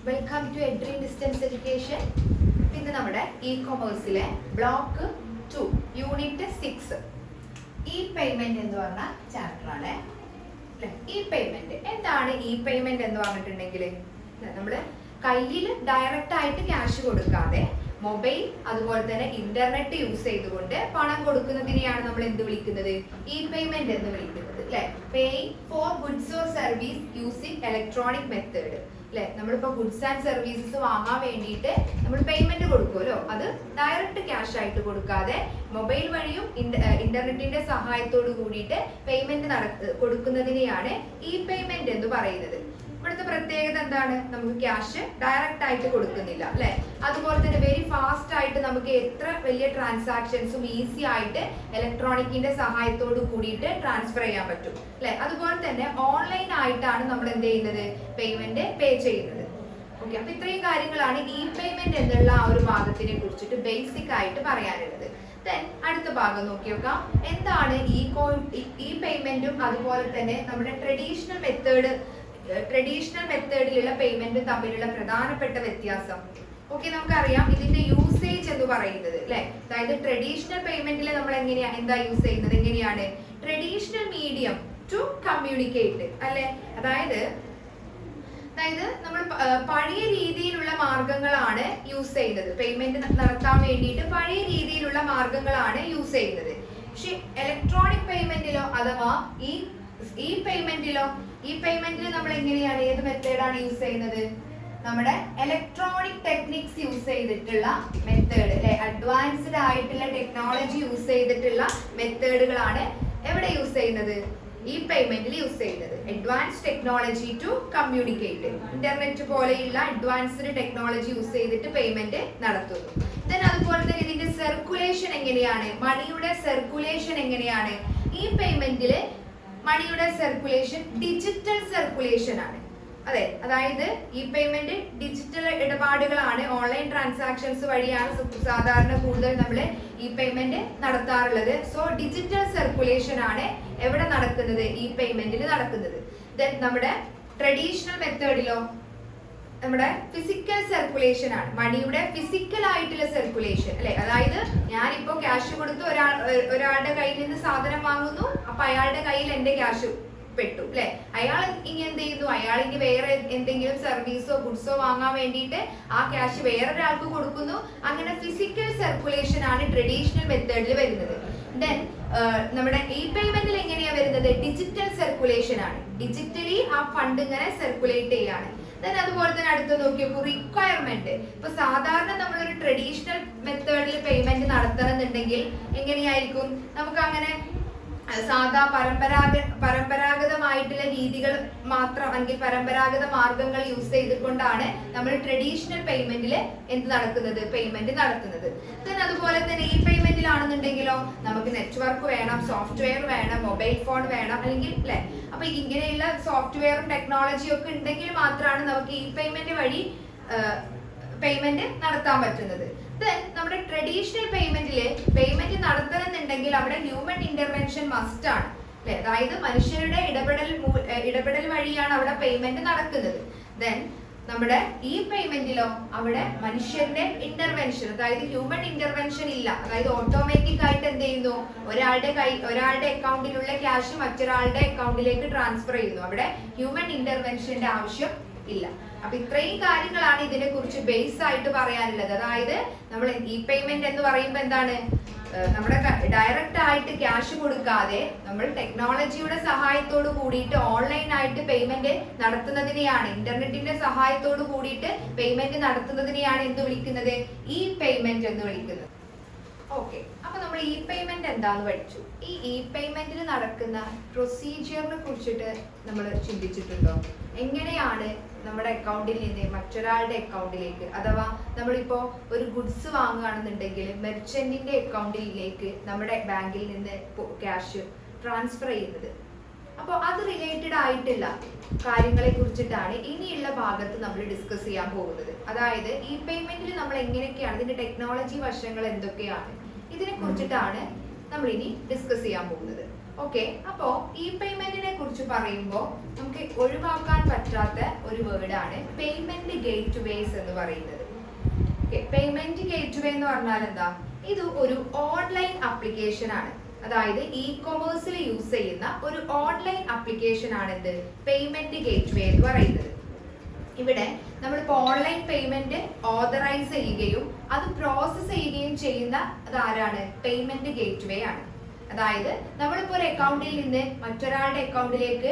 Welcome to എഡ്രീം distance education. ഇന്ന് നമ്മുടെ ഇ-കൊമേഴ്സിലെ ബ്ലോക്ക് 2 യൂണിറ്റ് 6 ഇ പേയ്മെന്റ് എന്ന് പറഞ്ഞ ചാപ്റ്റർ ആണ്. ഇ പേയ്മെന്റ് എന്താണ്? ഇ പേയ്മെന്റ് എന്ന് പറഞ്ഞിട്ടുണ്ടെങ്കിൽ നമ്മള് കയ്യിൽ ഡയറക്റ്റ് ആയിട്ട് ക്യാഷ് കൊടുക്കാതെ മൊബൈൽ അതുപോലെ തന്നെ ഇന്റർനെറ്റ് യൂസ് ചെയ്തുകൊണ്ട് പണം കൊടുക്കുന്നതിനെയാണ് നമ്മൾ എന്ത് വിളിക്കുന്നത്? ഇ പേയ്മെന്റ് എന്ന് വിളിക്കുന്നത്. അല്ലെ, paying four goods or service using electronic method. അല്ലെ, നമ്മളിപ്പോ ഗുഡ്സ് ആൻഡ് സർവീസസ് വാങ്ങാൻ വേണ്ടിയിട്ട് നമ്മൾ പേയ്മെന്റ് കൊടുക്കുമല്ലോ, അത് ഡയറക്റ്റ് ക്യാഷ് ആയിട്ട് കൊടുക്കാതെ മൊബൈൽ വഴിയും ഇന്റർനെറ്റിന്റെ സഹായത്തോട് കൂടിയിട്ട് പേയ്മെന്റ് കൊടുക്കുന്നതിനെയാണ് ഇ പേയ്മെന്റ് എന്ന് പറയുന്നത്. ഇവിടുത്തെ പ്രത്യേകത എന്താണ്? നമുക്ക് ക്യാഷ് ഡയറക്റ്റ് ആയിട്ട് കൊടുക്കുന്നില്ല, അല്ലെ. അതുപോലെ തന്നെ വെരി ഫാസ്റ്റ് ആയിട്ട് നമുക്ക് എത്ര വലിയ ട്രാൻസാക്ഷൻസും ഈസി ആയിട്ട് ഇലക്ട്രോണിക്കിന്റെ സഹായത്തോട് കൂടിയിട്ട് ട്രാൻസ്ഫർ ചെയ്യാൻ പറ്റും, അല്ലെ. അതുപോലെ തന്നെ ഓൺലൈൻ ആയിട്ടാണ് നമ്മൾ എന്ത് ചെയ്യുന്നത്? പേയ്മെന്റ് പേ ചെയ്യുന്നത്. ഓക്കെ, അപ്പൊ ഇത്രയും കാര്യങ്ങളാണ് ഇ പേയ്മെന്റ് എന്നുള്ള ആ ഒരു ഭാഗത്തിനെ കുറിച്ചിട്ട് ബേസിക് ആയിട്ട് പറയാനുള്ളത്. അടുത്ത ഭാഗം നോക്കി നോക്കാം. എന്താണ് ഇ പേയ്മെന്റും അതുപോലെ തന്നെ നമ്മുടെ ട്രഡീഷണൽ മെത്തേഡിലുള്ള പേയ്മെന്റ് തമ്മിലുള്ള പ്രധാനപ്പെട്ട വ്യത്യാസം. ഓക്കെ, നമുക്കറിയാം ഇതിന്റെ യൂസേജ് എന്ന് പറയുന്നത്, അല്ലെ. അതായത് ട്രഡീഷണൽ പേയ്മെന്റിൽ നമ്മൾ എന്താ യൂസ് ചെയ്യുന്നത്? എങ്ങനെയാണ്? ട്രഡീഷണൽ മീഡിയം ടു കമ്മ്യൂണിക്കേറ്റ്, അല്ലെ. അതായത് നമ്മൾ പഴയ രീതിയിലുള്ള മാർഗങ്ങളാണ് യൂസ് ചെയ്യുന്നത്. പേയ്മെന്റ് നടത്താൻ വേണ്ടിയിട്ട് പഴയ രീതിയിലുള്ള മാർഗങ്ങളാണ് യൂസ് ചെയ്യുന്നത്. പക്ഷെ ഇലക്ട്രോണിക് പേയ്മെന്റിലോ അഥവാ ഈ പേയ്മെന്റിൽ നമ്മൾ എങ്ങനെയാണ്, ഏത് മെത്തേഡാണ് യൂസ് ചെയ്യുന്നത്? നമ്മുടെ ഇലക്ട്രോണിക് ടെക്നിക്സ് യൂസ് ചെയ്തിട്ടുള്ള മെത്തേഡ്, അല്ലെ. അഡ്വാൻസ്ഡ് ആയിട്ടുള്ള ടെക്നോളജി യൂസ് ചെയ്തിട്ടുള്ള മെത്തേഡുകളാണ് എവിടെ യൂസ് ചെയ്യുന്നത്? ഈ പേയ്മെന്റിൽ യൂസ് ചെയ്യുന്നത്. Advanced technology to communicate, internet പോലെയുള്ള അഡ്വാൻസ്ഡ് ടെക്നോളജി യൂസ് ചെയ്തിട്ട് പേയ്മെന്റ് നടത്തുന്നു. അതുപോലെ തന്നെ ഇതിന്റെ സർക്കുലേഷൻ എങ്ങനെയാണ്? മണിയുടെ സർക്കുലേഷൻ എങ്ങനെയാണ്? ഈ പേയ്മെന്റില് മണിയുടെ സർക്കുലേഷൻ ഡിജിറ്റൽ സർക്കുലേഷൻ ആണ്. അതെ, അതായത് ഈ പേയ്മെന്റ് ഡിജിറ്റൽ ഇടപാടുകളാണ്. ഓൺലൈൻ ട്രാൻസാക്ഷൻസ് വഴിയാണ് സാധാരണ കൂടുതൽ നമ്മൾ ഈ പേയ്മെന്റ് നടത്താറുള്ളത്. സോ ഡിജിറ്റൽ സർക്കുലേഷൻ ആണ് എവിടെ നടക്കുന്നത്? ഈ പേയ്മെന്റിൽ നടക്കുന്നത്. നമ്മുടെ ട്രഡീഷണൽ മെത്തേഡിലോ നമ്മുടെ ഫിസിക്കൽ സർക്കുലേഷൻ ആണ്. മണിയുടെ ഫിസിക്കൽ ആയിട്ടുള്ള സർക്കുലേഷൻ, അല്ലെ. അതായത് ഞാനിപ്പോ ക്യാഷ് കൊടുത്ത് ഒരാളുടെ കയ്യിൽ നിന്ന് സാധനം വാങ്ങുന്നു, അപ്പൊ അയാളുടെ കയ്യിൽ എന്റെ ക്യാഷ് പെട്ടു, അല്ലെ. അയാൾ ഇനി എന്ത് ചെയ്യുന്നു? അയാൾ ഇനി വേറെ എന്തെങ്കിലും സർവീസോ ഗുഡ്സോ വാങ്ങാൻ വേണ്ടിയിട്ട് ആ ക്യാഷ് വേറൊരാൾക്ക് കൊടുക്കുന്നു. അങ്ങനെ ഫിസിക്കൽ സർക്കുലേഷൻ ആണ് ട്രഡീഷണൽ മെത്തേഡിൽ വരുന്നത്. നമ്മുടെ ഇ പേയ്മെന്റിൽ എങ്ങനെയാ വരുന്നത്? ഡിജിറ്റൽ സർക്കുലേഷൻ ആണ്. ഡിജിറ്റലി ആ ഫണ്ട് ഇങ്ങനെ സർക്കുലേറ്റ് ചെയ്യാണ്. അതുപോലെ തന്നെ അടുത്ത് നോക്കിയപ്പോൾ റിക്വയർമെന്റ്. ഇപ്പൊ സാധാരണ നമ്മളൊരു ട്രഡീഷണൽ മെത്തേഡിൽ പേയ്മെന്റ് നടത്തണമെന്നുണ്ടെങ്കിൽ എങ്ങനെയായിരിക്കും? നമുക്ക് അങ്ങനെ സാധാ പരമ്പരാഗതമായിട്ടുള്ള രീതികൾ മാത്രം അല്ലെങ്കിൽ പരമ്പരാഗത മാർഗങ്ങൾ യൂസ് ചെയ്തുകൊണ്ടാണ് നമ്മൾ ട്രഡീഷണൽ പേയ്മെന്റിൽ പേയ്മെന്റ് നടത്തുന്നത്. അതുപോലെ തന്നെ ഈ പേയ്മെന്റിലാണെന്നുണ്ടെങ്കിലോ നമുക്ക് നെറ്റ്വർക്ക് വേണം, സോഫ്റ്റ്വെയർ വേണം, മൊബൈൽ ഫോൺ വേണം, അല്ലെങ്കിൽ അല്ലെ. അപ്പൊ ഇങ്ങനെയുള്ള സോഫ്റ്റ്വെയറും ടെക്നോളജിയും ഒക്കെ ഉണ്ടെങ്കിൽ മാത്രമാണ് നമുക്ക് ഈ പേയ്മെന്റ് വഴി പേയ്മെന്റ് നടത്താൻ പറ്റുന്നത്. നമ്മുടെ ട്രഡീഷണൽ പേയ്മെന്റില് പേയ്മെന്റ് നടത്തണമെന്നുണ്ടെങ്കിൽ അവിടെ ഹ്യൂമൻ ഇന്റർവെൻഷൻ മസ്റ്റ് ആണ്, അല്ലെ. അതായത് മനുഷ്യരുടെ ഇടപെടൽ വഴിയാണ് അവിടെ പേയ്മെന്റ് നടക്കുന്നത്. നമ്മുടെ ഈ പേയ്മെന്റിലോ അവിടെ മനുഷ്യന്റെ ഇന്റർവെൻഷൻ, അതായത് ഹ്യൂമൻ ഇന്റർവെൻഷൻ ഇല്ല. അതായത് ഓട്ടോമാറ്റിക് ആയിട്ട് എന്ത് ചെയ്യുന്നു? ഒരാളുടെ അക്കൗണ്ടിലുള്ള ക്യാഷ് മറ്റൊരാളുടെ അക്കൗണ്ടിലേക്ക് ട്രാൻസ്ഫർ ചെയ്യുന്നു. അവിടെ ഹ്യൂമൻ ഇന്റർവെൻഷന്റെ ആവശ്യം ഇല്ല. അപ്പൊ ഇത്രയും കാര്യങ്ങളാണ് ഇതിനെ കുറിച്ച് ബേസ് ആയിട്ട് പറയാനുള്ളത്. അതായത് നമ്മൾ ഇ പേയ്മെന്റ് എന്ന് പറയുമ്പോൾ എന്താണ്? നമ്മുടെ ഡയറക്റ്റ് ആയിട്ട് ക്യാഷ് കൊടുക്കാതെ നമ്മൾ ടെക്നോളജിയുടെ സഹായത്തോട് കൂടിയിട്ട് ഓൺലൈൻ ആയിട്ട് പേയ്മെന്റ് നടത്തുന്നതിനെയാണ്, ഇന്റർനെറ്റിന്റെ സഹായത്തോട് കൂടിയിട്ട് പേയ്മെന്റ് നടത്തുന്നതിനെയാണ് എന്ത് വിളിക്കുന്നത്? ഇ പേയ്മെന്റ് എന്ന് വിളിക്കുന്നത്. ഓക്കെ, അപ്പൊ നമ്മൾ ഇ പേയ്മെന്റ് എന്താന്ന് പഠിച്ചു. ഈ ഇ പേയ്മെന്റിൽ നടക്കുന്ന പ്രൊസീജിയറിനെ കുറിച്ചിട്ട് നമ്മൾ ചിന്തിച്ചിട്ടുണ്ടോ? എങ്ങനെയാണ് നമ്മുടെ അക്കൗണ്ടിൽ നിന്ന് മറ്റൊരാളുടെ അക്കൗണ്ടിലേക്ക്, അഥവാ നമ്മളിപ്പോ ഒരു ഗുഡ്സ് വാങ്ങുകയാണെന്നുണ്ടെങ്കിൽ മെർച്ചന്റിന്റെ അക്കൗണ്ടിലേക്ക് നമ്മുടെ ബാങ്കിൽ നിന്ന് ക്യാഷ് ട്രാൻസ്ഫർ ചെയ്യുന്നത്. അപ്പോൾ അത് റിലേറ്റഡ് ആയിട്ടുള്ള കാര്യങ്ങളെ കുറിച്ചിട്ടാണ് ഇനിയുള്ള ഭാഗത്ത് നമ്മൾ ഡിസ്കസ് ചെയ്യാൻ പോകുന്നത്. അതായത് ഈ പേയ്മെന്റിൽ നമ്മൾ എങ്ങനെയൊക്കെയാണ്, ഇതിന്റെ ടെക്നോളജി വശങ്ങൾ എന്തൊക്കെയാണ്, ഇതിനെ കുറിച്ചിട്ടാണ് നമ്മൾ ഇനി ഡിസ്കസ് ചെയ്യാൻ പോകുന്നത്. ഓക്കെ, അപ്പോ ഇ പേയ്മെന്റിനെ കുറിച്ച് പറയുമ്പോൾ നമുക്ക് ഒഴിവാക്കാൻ പറ്റാത്ത ഒരു വേർഡാണ് പേയ്മെന്റ് ഗേറ്റ് വേസ് എന്ന് പറയുന്നത്. പേയ്മെന്റ് ഗേറ്റ് വേ എന്ന് പറഞ്ഞാൽ എന്താ? ഇത് ഒരു ഓൺലൈൻ ആപ്ലിക്കേഷൻ ആണ്. അതായത് ഇ കൊമേഴ്സിൽ യൂസ് ചെയ്യുന്ന ഒരു ഓൺലൈൻ ആപ്ലിക്കേഷൻ ആണ് ഇത് പേയ്മെന്റ് ഗേറ്റ് വേ എന്ന് പറയുന്നത്. ഇവിടെ നമ്മളിപ്പോ ഓൺലൈൻ പേയ്മെന്റ് ഓതറൈസ് ചെയ്യുകയും അത് പ്രോസസ് ചെയ്യുകയും ചെയ്യുന്ന അതാരാണ്? പേയ്മെന്റ് ഗേറ്റ് വേ ആണ്. അതായത് നമ്മളിപ്പോ ഒരു അക്കൗണ്ടിൽ നിന്ന് മറ്റൊരാളുടെ അക്കൗണ്ടിലേക്ക്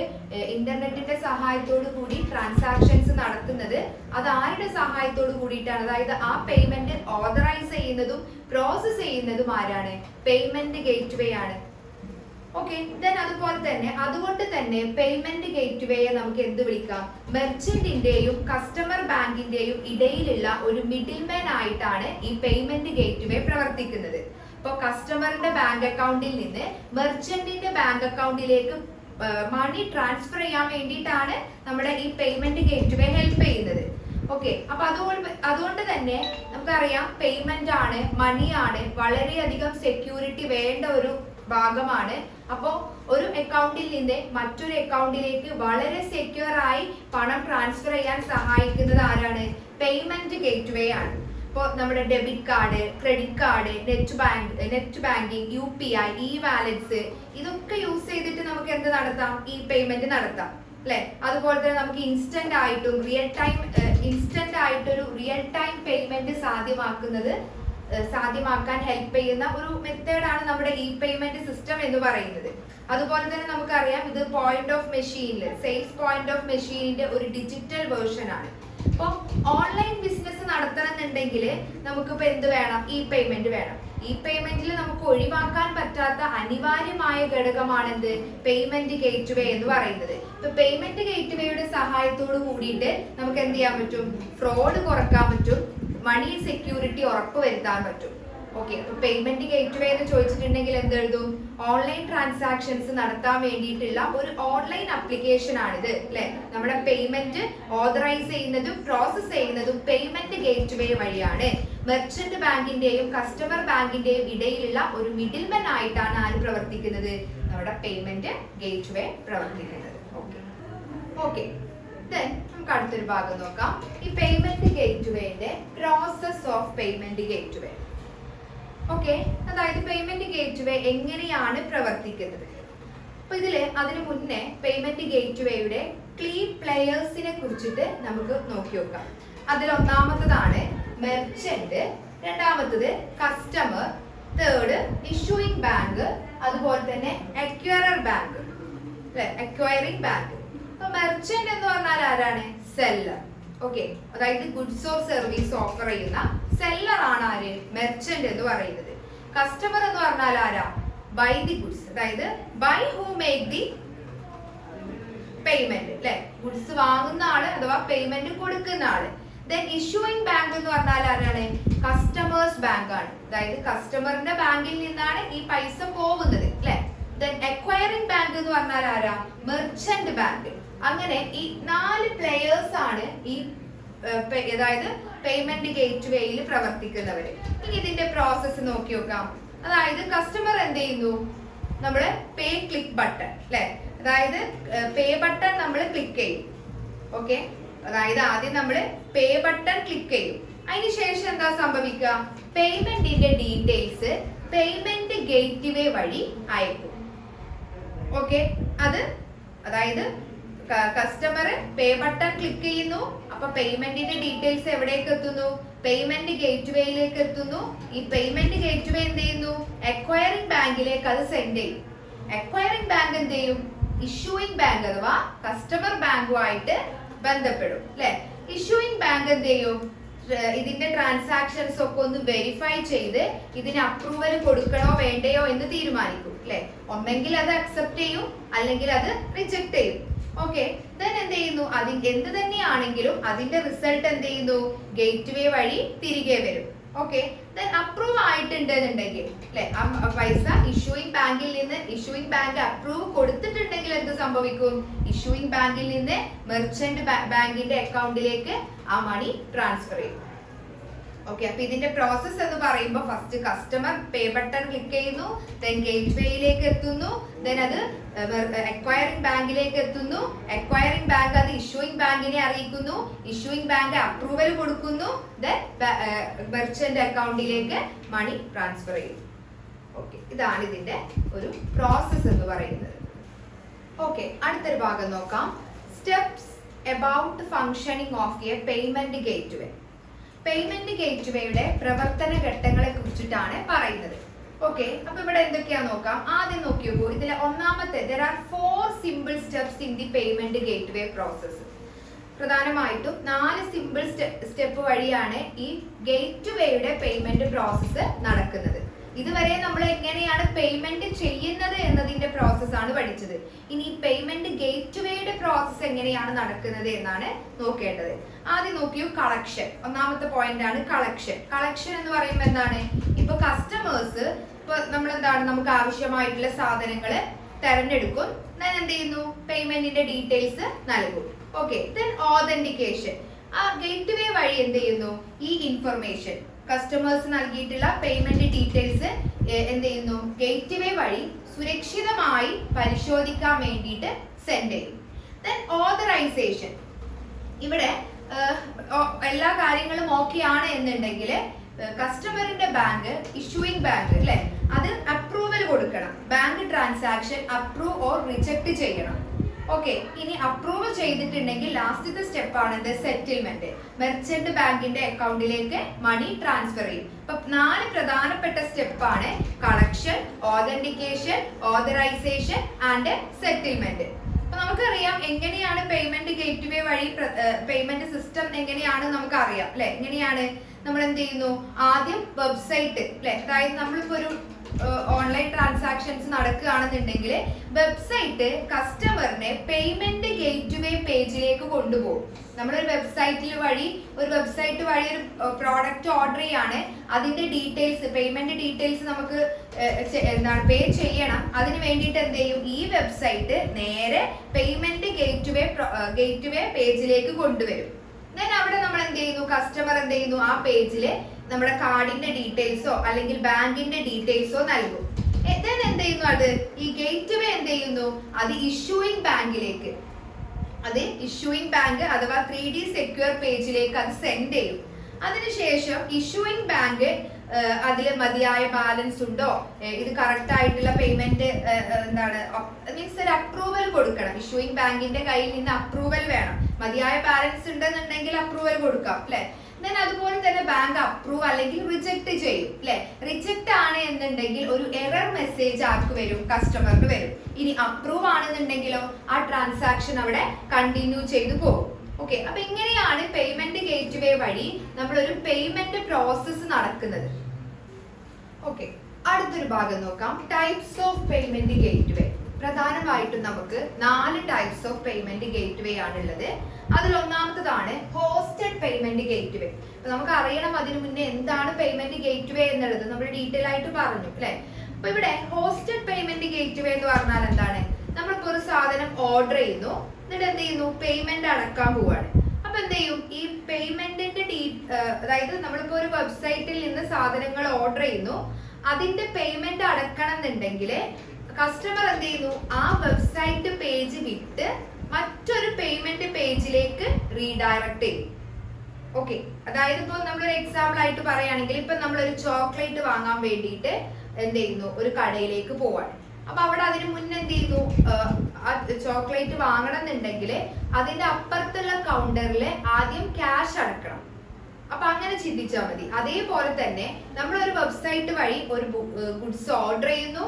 ഇന്റർനെറ്റിന്റെ സഹായത്തോടു കൂടി ട്രാൻസാക്ഷൻസ് നടത്തുന്നത് അത് ആരുടെ സഹായത്തോടു കൂടിയിട്ടാണ്? അതായത് ആ പേയ്മെന്റ് ഓതറൈസ് ചെയ്യുന്നതും പ്രോസസ് ചെയ്യുന്നതും ആരാണ്? പേയ്മെന്റ് ഗേറ്റ് വേ ആണ്. ഓക്കെ, ദെൻ അതുകൊണ്ട് തന്നെ പേയ്മെന്റ് ഗേറ്റ് വേയെ നമുക്ക് എന്ത് വിളിക്കാം? മെർച്ചന്റിന്റെയും കസ്റ്റമർ ബാങ്കിന്റെയും ഇടയിലുള്ള ഒരു മിഡിൽമാൻ ആയിട്ടാണ് ഈ പേയ്മെന്റ് ഗേറ്റ് വേ പ്രവർത്തിക്കുന്നത്. ഇപ്പോൾ കസ്റ്റമറിന്റെ ബാങ്ക് അക്കൗണ്ടിൽ നിന്ന് മെർച്ചന്റിന്റെ ബാങ്ക് അക്കൗണ്ടിലേക്ക് മണി ട്രാൻസ്ഫർ ചെയ്യാൻ വേണ്ടിയിട്ടാണ് നമ്മുടെ ഈ പേയ്മെന്റ് ഗേറ്റ് വേ ഹെൽപ്പ് ചെയ്യുന്നത്. ഓക്കെ, അപ്പൊ അതുകൊണ്ട് തന്നെ നമുക്കറിയാം പേയ്മെന്റ് ആണ്, മണിയാണ്, വളരെയധികം സെക്യൂരിറ്റി വേണ്ട ഒരു ഭാഗമാണ്. അപ്പോൾ ഒരു അക്കൗണ്ടിൽ നിന്ന് മറ്റൊരു അക്കൗണ്ടിലേക്ക് വളരെ സെക്യൂർ ആയി പണം ട്രാൻസ്ഫർ ചെയ്യാൻ സഹായിക്കുന്നത് ആരാണ്? പേയ്മെന്റ് ഗേറ്റ് വേ ആണ്. ഇപ്പോൾ നമ്മുടെ debit card, credit card, net banking, UPI, E wallets ഇതൊക്കെ യൂസ് ചെയ്തിട്ട് നമുക്ക് എന്ത് നടത്താം? ഈ പേയ്മെന്റ് നടത്താം അല്ലെ? അതുപോലെ തന്നെ നമുക്ക് ഇൻസ്റ്റന്റ് ആയിട്ടും റിയൽ ടൈം പേയ്മെന്റ് സാധ്യമാക്കാൻ ഹെൽപ്പ് ചെയ്യുന്ന ഒരു മെത്തേഡാണ് നമ്മുടെ ഇ പേയ്മെന്റ് സിസ്റ്റം എന്ന് പറയുന്നത്. അതുപോലെ തന്നെ നമുക്കറിയാം ഇത് സെയിൽസ് പോയിന്റ് ഓഫ് മെഷീനിന്റെ ഒരു ഡിജിറ്റൽ വേർഷൻ ആണ്. അപ്പോൾ ഓൺലൈൻ ബിസിനസ് നടത്തണമെന്നുണ്ടെങ്കിൽ നമുക്കിപ്പോൾ എന്ത് വേണം? ഇ പേയ്മെന്റ് വേണം. ഇ പേയ്മെന്റിൽ നമുക്ക് ഒഴിവാക്കാൻ പറ്റാത്ത അനിവാര്യമായ ഘടകമാണ് എന്ത്? പേയ്മെന്റ് ഗേറ്റ് വേ എന്ന് പറയുന്നത്. ഇപ്പൊ പേയ്മെന്റ് ഗേറ്റ് വേയുടെ സഹായത്തോട് കൂടിയിട്ട് നമുക്ക് എന്ത് ചെയ്യാൻ പറ്റും? ഫ്രോഡ് കുറക്കാൻ പറ്റും, മണി സെക്യൂരിറ്റി ഉറപ്പുവരുത്താൻ പറ്റും. ഓക്കെ, അപ്പൊ പേയ്മെന്റ് ഗേറ്റ് വേ എന്ന് ചോദിച്ചിട്ടുണ്ടെങ്കിൽ എന്തെഴുതും? ഓൺലൈൻ ട്രാൻസാക്ഷൻസ് നടത്താൻ വേണ്ടിയിട്ടുള്ള ഒരു ഓൺലൈൻ ആപ്ലിക്കേഷൻ ആണിത് അല്ലെ? നമ്മുടെ പേയ്മെന്റ് ഓതറൈസ് ചെയ്യുന്നതും പ്രോസസ് ചെയ്യുന്നതും പേയ്മെന്റ് ഗേറ്റ് വേ വഴിയാണ്. മെർച്ചന്റ് ബാങ്കിന്റെയും കസ്റ്റമർ ബാങ്കിന്റെയും ഇടയിലുള്ള ഒരു മിഡിൽമാൻ ആയിട്ടാണ് ആര് പ്രവർത്തിക്കുന്നത്? നമ്മുടെ പേയ്മെന്റ് ഗേറ്റ് വേ പ്രവർത്തിക്കുന്നത്. ഓക്കെ, നമുക്ക് അടുത്തൊരു ഭാഗം നോക്കാം. ഈ പേയ്മെന്റ് ഗേറ്റ് വേന്റെ process of payment gateway. Okay, അതായത് പേയ്മെന്റ് ഗേറ്റ് വേ എങ്ങനെയാണ് പ്രവർത്തിക്കുന്നത്? അപ്പൊ അതിനു മുന്നേ പേയ്മെന്റ് ഗേറ്റ് വേയുടെ കീ പ്ലെയേഴ്സിനെ കുറിച്ചിട്ട് നമുക്ക് നോക്കി നോക്കാം. അതിൽ ഒന്നാമത്തതാണ് മെർച്ചന്റ്, രണ്ടാമത്തത് കസ്റ്റമർ, തേർഡ് ഇഷ്യൂയിങ് ബാങ്ക്, അതുപോലെ തന്നെ അക്വയറിംഗ് ബാങ്ക്. അപ്പൊ മെർച്ചന്റ് എന്ന് പറഞ്ഞാൽ ആരാണ്? സെല്ലർ. ഓക്കെ, അതായത് ഗുഡ്സ് ഓർ സർവീസ് ഓഫർ ചെയ്യുന്ന സെല്ലർ ആണ് ആര്? മെർച്ചന്റ് എന്ന് പറയുന്നത്. കസ്റ്റമർ എന്ന് പറഞ്ഞാൽ ആരാ? ബൈ ദി ഗുഡ്സ്, അതായത് by who make the payment അല്ലെ? ഗുഡ്സ് വാങ്ങുന്ന ആള് അഥവാ പേയ്മെന്റ് കൊടുക്കുന്ന ആള്. ദെൻ ഇഷ്യൂയിങ് ബാങ്ക് എന്ന് പറഞ്ഞാൽ ആരാണ്? കസ്റ്റമേഴ്സ് ബാങ്ക് ആണ്. അതായത് കസ്റ്റമറിന്റെ ബാങ്കിൽ നിന്നാണ് ഈ പൈസ പോകുന്നത് അല്ലെ? ദെൻ അക്വയറിംഗ് ബാങ്ക് എന്ന് പറഞ്ഞാൽ ആരാ? Merchant bank. അങ്ങനെ ഈ 4 പ്ലെയേഴ്സ് ആണ് ഈ അതായത് പേയ്മെന്റ് ഗേറ്റ് വേയിൽ പ്രവർത്തിക്കുന്നവര്. ഇനി ഇതിന്റെ പ്രോസസ്സ് നോക്കി നോക്കാം. അതായത് കസ്റ്റമർ എന്ത് ചെയ്യുന്നു? നമ്മള് പേ ക്ലിക്ക് ബട്ടൺ അല്ലെ? അതായത് പേ ബട്ടൺ നമ്മൾ ക്ലിക്ക് ചെയ്യും. ഓക്കെ, അതായത് ആദ്യം നമ്മൾ പേ ബട്ടൺ ക്ലിക്ക് ചെയ്യും. അതിനുശേഷം എന്താ സംഭവിക്കുക? പേയ്മെന്റിന്റെ ഡീറ്റെയിൽസ് പേയ്മെന്റ് ഗേറ്റ് വേ വഴി അയക്കും. ഓക്കെ, അതായത് കസ്റ്റമർ പേ ബട്ടൺ ക്ലിക്ക് ചെയ്യുന്നു. അപ്പൊ പേയ്മെന്റിന്റെ ഡീറ്റെയിൽസ് എവിടേക്ക് എത്തുന്നു? പേയ്മെന്റ് ഗേറ്റ് വേയിലേക്ക് എത്തുന്നു. ഈ പേയ്മെന്റ് ഗേറ്റ് വേ എന്ത് ചെയ്യുന്നു? അക്വയറിംഗ് ബാങ്കിലേക്ക് അത് സെൻഡ് ചെയ്യും. അക്വയറിംഗ് ബാങ്ക് എന്ത് ചെയ്യും? ഇഷ്യൂയിങ് ബാങ്ക് അഥവാ കസ്റ്റമർ ബാങ്കുമായിട്ട് ബന്ധപ്പെടും അല്ലെ? ഇഷ്യൂയിങ് ബാങ്ക് എന്ത് ചെയ്യും? ഇതിന്റെ ട്രാൻസാക്ഷൻസ് ഒക്കെ ഒന്ന് വെരിഫൈ ചെയ്ത് ഇതിന് അപ്രൂവൽ കൊടുക്കണോ വേണ്ടയോ എന്ന് തീരുമാനിക്കും അല്ലെ? ഒന്നെങ്കിൽ അത് അക്സെപ്റ്റ് ചെയ്യും, അല്ലെങ്കിൽ അത് റിജക്ട് ചെയ്യും. ഓക്കെ, ദെൻ എന്ത് ചെയ്യുന്നു? എന്ത് തന്നെയാണെങ്കിലും അതിന്റെ റിസൾട്ട് എന്ത് ചെയ്യുന്നു? ഗേറ്റ് വേ വഴി തിരികെ വരും. ഓക്കെ, ദെൻ അപ്രൂവ് ആയിട്ടുണ്ടെന്നുണ്ടെങ്കിൽ അല്ലെ, പൈസ ഇഷ്യൂയിങ് ബാങ്ക് അപ്രൂവ് കൊടുത്തിട്ടുണ്ടെങ്കിൽ എന്ത് സംഭവിക്കും? ഇഷ്യൂയിങ് ബാങ്കിൽ നിന്ന് മെർച്ചന്റ് ബാങ്കിന്റെ അക്കൗണ്ടിലേക്ക് ആ മണി ട്രാൻസ്ഫർ ചെയ്യും. ഓക്കെ, അപ്പൊ ഇതിന്റെ പ്രോസസ് എന്ന് പറയുമ്പോൾ ഫസ്റ്റ് കസ്റ്റമർ പേ ബട്ടൺ ക്ലിക്ക് ചെയ്യുന്നു, ദെൻ ഗേറ്റ്വേയിലേക്ക് എത്തുന്നു, ദെൻ അത് അക്വയറിംഗ് ബാങ്കിലേക്ക് എത്തുന്നു, അക്വയറിംഗ് ബാങ്ക് അത് ഇഷ്യൂയിങ് ബാങ്കിനെ അറിയിക്കുന്നു, ഇഷ്യൂയിങ് ബാങ്ക് അപ്രൂവൽ കൊടുക്കുന്നു, ദെൻ മെർച്ചന്റ് അക്കൗണ്ടിലേക്ക് മണി ട്രാൻസ്ഫർ ചെയ്യും. ഓക്കെ, ഇതാണ് ഇതിന്റെ ഒരു പ്രോസസ് എന്ന് പറയുന്നത്. ഓക്കെ, അടുത്തൊരു ഭാഗം നോക്കാം. Steps about functioning of a payment gateway. Payment ഗേറ്റ്വേയുടെ പ്രവർത്തന ഘട്ടങ്ങളെ കുറിച്ചിട്ടാണ് പറയുന്നത്. ഓക്കെ, അപ്പൊ ഇവിടെ എന്തൊക്കെയാ നോക്കാം. ആദ്യം നോക്കിയോക്കൂ, ഇതിലെ ഒന്നാമത്തെ there are 4 simple steps in the payment gateway process. പ്രധാനമായിട്ടും 4 സിമ്പിൾ സ്റ്റെപ്പ് വഴിയാണ് ഈ ഗേറ്റ്വേയുടെ പേയ്മെന്റ് പ്രോസസ്സ് നടക്കുന്നത്. ഇതുവരെ നമ്മൾ എങ്ങനെയാണ് പേയ്മെന്റ് ചെയ്യുന്നത് എന്നതിന്റെ പ്രോസസ് ആണ് പഠിച്ചത്. ഇനി പേയ്മെന്റ് ഗേറ്റ്വേയുടെ പ്രോസസ് എങ്ങനെയാണ് നടക്കുന്നത് എന്നാണ് നോക്കേണ്ടത്. ആദ്യം നോക്കിയോ, കളക്ഷൻ. ഒന്നാമത്തെ പോയിന്റ് ആണ് കളക്ഷൻ. കളക്ഷൻ എന്ന് പറയുമ്പോൾ എന്താണ്, ഇപ്പൊ കസ്റ്റമേഴ്സ് ഇപ്പൊ നമ്മൾ എന്താണ് നമുക്ക് ആവശ്യമായിട്ടുള്ള സാധനങ്ങൾ തെരഞ്ഞെടുക്കും, എന്ത് ചെയ്യുന്നു, പേയ്മെന്റിന്റെ ഡീറ്റെയിൽസ് നൽകും. Okay, then authentication. ആ ഗേറ്റ്വേ വഴി എന്ത് ചെയ്യുന്നു, ഈ ഇൻഫർമേഷൻ കസ്റ്റമേഴ്സ് നൽകിയിട്ടുള്ള പേയ്മെന്റ് ഡീറ്റെയിൽസ് എന്ത് ചെയ്യുന്നു, ഗേറ്റ്വേ വഴി സുരക്ഷിതമായി പരിശോധിക്കാൻ വേണ്ടിയിട്ട് സെൻഡ് ചെയ്യും. Then authorization. ഇവിടെ എല്ലാ കാര്യങ്ങളും ഓക്കെ ആണ് എന്നുണ്ടെങ്കിൽ കസ്റ്റമറിന്റെ ബാങ്ക്, ഇഷ്യൂയിങ് ബാങ്ക് അല്ലെ, അത് അപ്രൂവൽ കൊടുക്കണം. Bank transaction approve or reject ചെയ്യണം. ഓക്കെ, ഇനി അപ്രൂവ് ചെയ്തിട്ടുണ്ടെങ്കിൽ ലാസ്റ്റത്തെ സ്റ്റെപ്പ് ആണ് സെറ്റിൽമെന്റ്. മെർച്ചന്റ് ബാങ്കിന്റെ അക്കൗണ്ടിലേക്ക് മണി ട്രാൻസ്ഫർ ചെയ്യും. അപ്പൊ 4 പ്രധാനപ്പെട്ട സ്റ്റെപ്പാണ് collection, authentication, authorization and settlement. അപ്പൊ നമുക്കറിയാം എങ്ങനെയാണ് പേയ്മെന്റ് ഗേറ്റ്വേ വഴി പേയ്മെന്റ് സിസ്റ്റം എങ്ങനെയാണ് നമുക്കറിയാം അല്ലെ. എങ്ങനെയാണ് നമ്മൾ എന്ത് ചെയ്യുന്നു, ആദ്യം വെബ്സൈറ്റ് അല്ലെ, അതായത് നമ്മളിപ്പോ ഒരു ഓൺലൈൻ ട്രാൻസാക്ഷൻസ് നടക്കുകയാണെന്നുണ്ടെങ്കിൽ വെബ്സൈറ്റ് കസ്റ്റമറിനെ പേയ്മെന്റ് ഗേറ്റ്വേ പേജിലേക്ക് കൊണ്ടുപോകും. നമ്മളൊരു വെബ്സൈറ്റ് വഴി ഒരു പ്രോഡക്റ്റ് ഓർഡർ ചെയ്യാണ്, അതിന്റെ ഡീറ്റെയിൽസ്, പേയ്മെന്റ് ഡീറ്റെയിൽസ് നമുക്ക് എന്താണ് പേ ചെയ്യണം. അതിന് വേണ്ടിയിട്ട് എന്ത് ചെയ്യും, ഈ വെബ്സൈറ്റ് നേരെ പേയ്മെന്റ് ഗേറ്റ്വേ പേജിലേക്ക് കൊണ്ടുവരും. ദെൻ അവിടെ നമ്മൾ എന്ത് ചെയ്യുന്നു, കസ്റ്റമർ എന്ത് ചെയ്യുന്നു, ആ പേജില് നമ്മുടെ കാർഡിന്റെ ഡീറ്റെയിൽസോ അല്ലെങ്കിൽ ബാങ്കിന്റെ ഡീറ്റെയിൽസോ നൽകും. ദെൻ എന്ത് ചെയ്യുന്നു, അത് ഈ ഗേറ്റ്വേ എന്ത് ചെയ്യുന്നു, അത് ഇഷ്യൂയിങ് ബാങ്കിലേക്ക്, അത് ഇഷ്യൂയിങ് ബാങ്ക് അഥവാ 3D സെക്യൂർ പേജിലേക്ക് അത് സെൻഡ് ചെയ്യും. അതിനുശേഷം ഇഷ്യൂയിങ് ബാങ്ക് അതിൽ മതിയായ ബാലൻസ് ഉണ്ടോ, ഇത് കറക്റ്റ് ആയിട്ടുള്ള പേയ്മെന്റ് എന്താണ് മീൻസ് ഒരു അപ്രൂവൽ കൊടുക്കണം. ഇഷ്യൂയിങ് ബാങ്കിന്റെ കയ്യിൽ നിന്ന് അപ്രൂവൽ വേണം. മതിയായ ബാലൻസ് ഉണ്ടെന്നുണ്ടെങ്കിൽ അപ്രൂവൽ കൊടുക്കാം അല്ലെ. ദെൻ അതുപോലെ തന്നെ ബാങ്ക് അപ്രൂവ് അല്ലെങ്കിൽ റിജക്ട് ചെയ്യും അല്ലെ. റിജക്ട് ആണ് എന്നുണ്ടെങ്കിൽ ഒരു എറർ മെസ്സേജ് ആർക്ക് വരും, കസ്റ്റമറിന് വരും. ഇനി അപ്രൂവ് ആണെന്നുണ്ടെങ്കിലോ ആ ട്രാൻസാക്ഷൻ അവിടെ കണ്ടിന്യൂ ചെയ്തു പോകും. ഓക്കെ, അപ്പൊ ഇങ്ങനെയാണ് പേയ്മെന്റ് ഗേറ്റ്വേ വഴി നമ്മളൊരു പേയ്മെന്റ് പ്രോസസ്സ് നടക്കുന്നത്. ഓക്കെ, അടുത്തൊരു ഭാഗം നോക്കാം. Types of payment gateway. പ്രധാനമായിട്ടും നമുക്ക് 4 ടൈപ്സ് ഓഫ് പേയ്മെന്റ് ഗേറ്റ്വേ ആണുള്ളത്. അതിൽ ഒന്നാമത്തതാണ് ഹോസ്റ്റഡ് പേയ്മെന്റ് ഗേറ്റ്വേ. അപ്പൊ നമുക്ക് അറിയണം അതിനു മുന്നേ എന്താണ് പേയ്മെന്റ് ഗേറ്റ്വേ എന്നുള്ളത് നമ്മൾ ഡീറ്റെയിൽ ആയിട്ട് പറഞ്ഞു അല്ലെ. അപ്പൊ ഇവിടെ ഹോസ്റ്റഡ് പേയ്മെന്റ് ഗേറ്റ്വേ എന്ന് പറഞ്ഞാൽ എന്താണ്, നമ്മളിപ്പോ ഒരു സാധനം ഓർഡർ ചെയ്യുന്നു, എന്നിട്ട് എന്ത് ചെയ്യുന്നു, പേയ്മെന്റ് അടക്കാൻ പോവാണ്. അപ്പൊ എന്ത് ചെയ്യും, ഈ പേയ്മെന്റിന്റെ അതായത് നമ്മളിപ്പോ ഒരു വെബ്സൈറ്റിൽ നിന്ന് സാധനങ്ങൾ ഓർഡർ ചെയ്യുന്നു, അതിന്റെ പേയ്മെന്റ് അടക്കണം എന്നുണ്ടെങ്കിൽ കസ്റ്റമർ എന്ത് ചെയ്യുന്നു, ആ വെബ്സൈറ്റ് പേജ് വിട്ട് മറ്റൊരു പേയ്മെന്റ് പേജിലേക്ക് റീഡയറക്ട് ചെയ്യും. ഓക്കെ, അതായത് ഇപ്പൊ നമ്മളൊരു എക്സാമ്പിൾ ആയിട്ട് പറയുകയാണെങ്കിൽ ഇപ്പൊ നമ്മളൊരു ചോക്ലേറ്റ് വാങ്ങാൻ വേണ്ടിയിട്ട് എന്ത് ചെയ്യുന്നു, ഒരു കടയിലേക്ക് പോവാണ്. അപ്പൊ അവിടെ അതിന് മുന്നേ എന്ത് ചെയ്യുന്നു, ആ ചോക്ലേറ്റ് വാങ്ങണം എന്നുണ്ടെങ്കിൽ അതിന്റെ അപ്പുറത്തുള്ള കൗണ്ടറിൽ ആദ്യം ക്യാഷ് അടക്കണം. അപ്പൊ അങ്ങനെ ചിന്തിച്ചാൽ മതി. അതേപോലെ തന്നെ നമ്മളൊരു വെബ്സൈറ്റ് വഴി ഒരു ഗുഡ്സ് ഓർഡർ ചെയ്യുന്നു,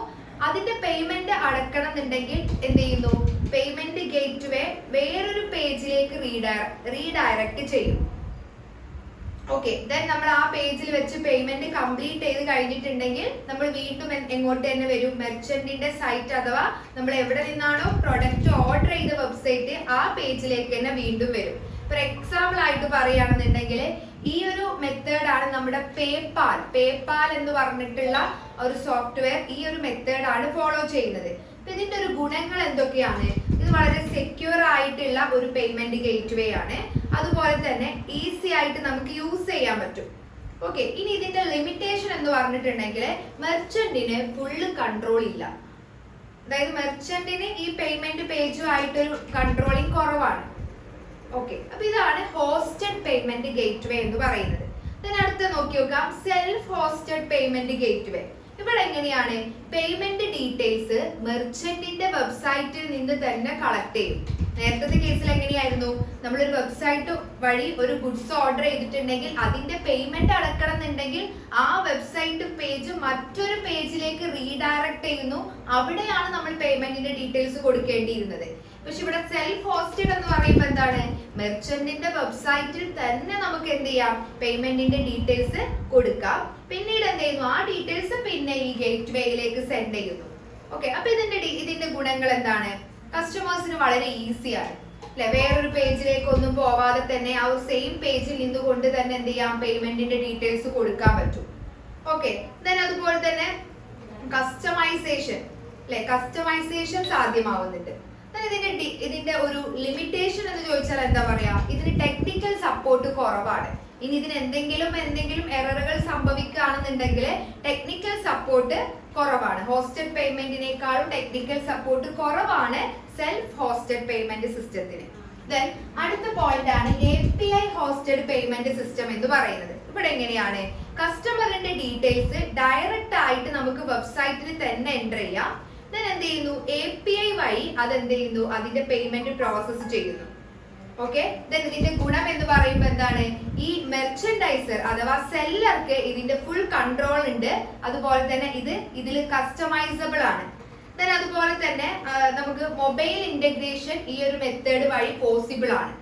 അതിന്റെ പേയ്മെന്റ് അടക്കണം എന്നുണ്ടെങ്കിൽ എന്ത് ചെയ്യുന്നു, പേയ്മെന്റ് ഗേറ്റ്വേ വേറൊരു പേജിലേക്ക് റീഡയറക്ട് ചെയ്യും. ഓക്കെ, ദെൻ നമ്മൾ ആ പേജിൽ വെച്ച് പേയ്മെന്റ് കംപ്ലീറ്റ് ചെയ്ത് കഴിഞ്ഞിട്ടുണ്ടെങ്കിൽ നമ്മൾ വീണ്ടും എങ്ങോട്ട് തന്നെ വരും, മെർച്ചന്റിന്റെ സൈറ്റ് അഥവാ നമ്മൾ എവിടെ നിന്നാണോ പ്രൊഡക്റ്റ് ഓർഡർ ചെയ്ത വെബ്സൈറ്റ് ആ പേജിലേക്ക് തന്നെ വീണ്ടും വരും. ഫോർ എക്സാമ്പിൾ ആയിട്ട് പറയുകയാണെന്നുണ്ടെങ്കിൽ ഈ ഒരു മെത്തേഡ് ആണ് നമ്മുടെ പേപാൽ എന്ന് പറഞ്ഞിട്ടുള്ള ഒരു സോഫ്റ്റ്വെയർ ഈ ഒരു മെത്തേഡ് ആണ് ഫോളോ ചെയ്യുന്നത്. ഇതിന്റെ ഒരു ഗുണങ്ങൾ എന്തൊക്കെയാണ്, ഇത് വളരെ സെക്യൂർ ആയിട്ടുള്ള ഒരു പേയ്മെന്റ് ഗേറ്റ്വേ ആണ്. അതുപോലെ തന്നെ ഈസി ആയിട്ട് നമുക്ക് യൂസ് ചെയ്യാൻ പറ്റും. ഓക്കെ, ഇനി ഇതിന്റെ ലിമിറ്റേഷൻ എന്ന് പറഞ്ഞിട്ടുണ്ടെങ്കിൽ മെർച്ചന്റിന് ഫുള്ള് കൺട്രോൾ ഇല്ല. അതായത് മെർച്ചന്റിന് ഈ പേയ്മെന്റ് പേജുമായിട്ടൊരു കൺട്രോളിങ് കുറവാണ്. ഓക്കെ, അപ്പൊ ഇതാണ് ഹോസ്റ്റഡ് പേയ്മെന്റ് ഗേറ്റ്വേ എന്ന് പറയുന്നത്. അടുത്ത നോക്കി നോക്കാം, സെൽഫ് ഹോസ്റ്റഡ് പേയ്മെന്റ് ഗേറ്റ്വേ. ഇവിടെ എങ്ങനെയാണ് പേയ്മെന്റ് ഡീറ്റെയിൽസ് മെർച്ചന്റിന്റെ വെബ്സൈറ്റിൽ നിന്ന് തന്നെ കളക്ട് ചെയ്യും. നേരത്തെ കേസിൽ എങ്ങനെയായിരുന്നു, നമ്മളൊരു വെബ്സൈറ്റ് വഴി ഒരു ഗുഡ്സ് ഓർഡർ ചെയ്തിട്ടുണ്ടെങ്കിൽ അതിന്റെ പേയ്മെന്റ് അടക്കണം എന്നുണ്ടെങ്കിൽ ആ വെബ്സൈറ്റ് പേജ് മറ്റൊരു പേജിലേക്ക് റീഡയറക്ട് ചെയ്യുന്നു, അവിടെയാണ് നമ്മൾ പേയ്മെന്റിന്റെ ഡീറ്റെയിൽസ് കൊടുക്കേണ്ടിയിരുന്നത്. പക്ഷെ ഇവിടെ സെൽഫ് ഹോസ്റ്റഡ് എന്ന് പറയുമ്പോൾ എന്താണ്, മെർച്ചന്റിന്റെ വെബ്സൈറ്റിൽ തന്നെ നമുക്ക് എന്ത് ചെയ്യാം, പേയ്മെന്റിന്റെ ഡീറ്റെയിൽസ് കൊടുക്കാം. പിന്നീട് എന്ത് ചെയ്യുന്നു, ആ ഡീറ്റെയിൽസ് പിന്നെ ഈ ഗേറ്റ് വേയിലേക്ക് സെൻഡ് ചെയ്യുന്നു. ഓക്കെ, അപ്പൊ ഇതിന്റെ ഗുണങ്ങൾ എന്താണ്, കസ്റ്റമേഴ്സിന് വളരെ ഈസിയാണ് അല്ലെ, വേറൊരു പേജിലേക്ക് ഒന്നും പോവാതെ തന്നെ ആ ഒരു സെയിം പേജിൽ നിന്നുകൊണ്ട് തന്നെ എന്ത് ചെയ്യാം, പേയ്മെന്റിന്റെ ഡീറ്റെയിൽസ് കൊടുക്കാൻ പറ്റും. ഓക്കെ, അതുപോലെ തന്നെ കസ്റ്റമൈസേഷൻ അല്ലെ, കസ്റ്റമൈസേഷൻ സാധ്യമാവുന്നുണ്ട്. ഇതിന്റെ ഒരു ലിമിറ്റേഷൻ എന്ന് ചോദിച്ചാൽ എന്താ പറയാ, ഇതിന് ടെക്നിക്കൽ സപ്പോർട്ട് കുറവാണ്. ഇനി ഇതിന് എന്തെങ്കിലും എററുകൾ സംഭവിക്കുകയാണെന്നുണ്ടെങ്കിൽ ടെക്നിക്കൽ സപ്പോർട്ട് കുറവാണ്. ഹോസ്റ്റഡ് പേയ്മെന്റിനേക്കാളും ടെക്നിക്കൽ സപ്പോർട്ട് കുറവാണ് സെൽഫ് ഹോസ്റ്റഡ് പേയ്മെന്റ് സിസ്റ്റത്തിന്. അടുത്ത പോയിന്റ് ആണ് API ഹോസ്റ്റഡ് പേയ്മെന്റ് സിസ്റ്റം എന്ന് പറയുന്നത്. ഇവിടെ എങ്ങനെയാണ്, കസ്റ്റമറിന്റെ ഡീറ്റെയിൽസ് ഡയറക്റ്റ് ആയിട്ട് നമുക്ക് വെബ്സൈറ്റിൽ തന്നെ എൻ്റർ ചെയ്യാം. എന്ത് ചെയ്യുന്നു, API വഴി അതെന്ത് ചെയ്യുന്നു, അതിന്റെ പേയ്മെന്റ് പ്രോസസ് ചെയ്യുന്നു. ഓക്കെ, ഇതിന്റെ ഗുണം എന്ന് പറയുമ്പോൾ എന്താണ്, ഈ മെർച്ചൻഡൈസർ അഥവാ സെല്ലർക്ക് ഇതിന്റെ ഫുൾ കൺട്രോൾ ഉണ്ട്. അതുപോലെ തന്നെ ഇതിൽ കസ്റ്റമൈസബിൾ ആണ്. അതുപോലെ തന്നെ നമുക്ക് മൊബൈൽ ഇന്റഗ്രേഷൻ ഈ ഒരു മെത്തേഡ് വഴി പോസിബിൾ ആണ്.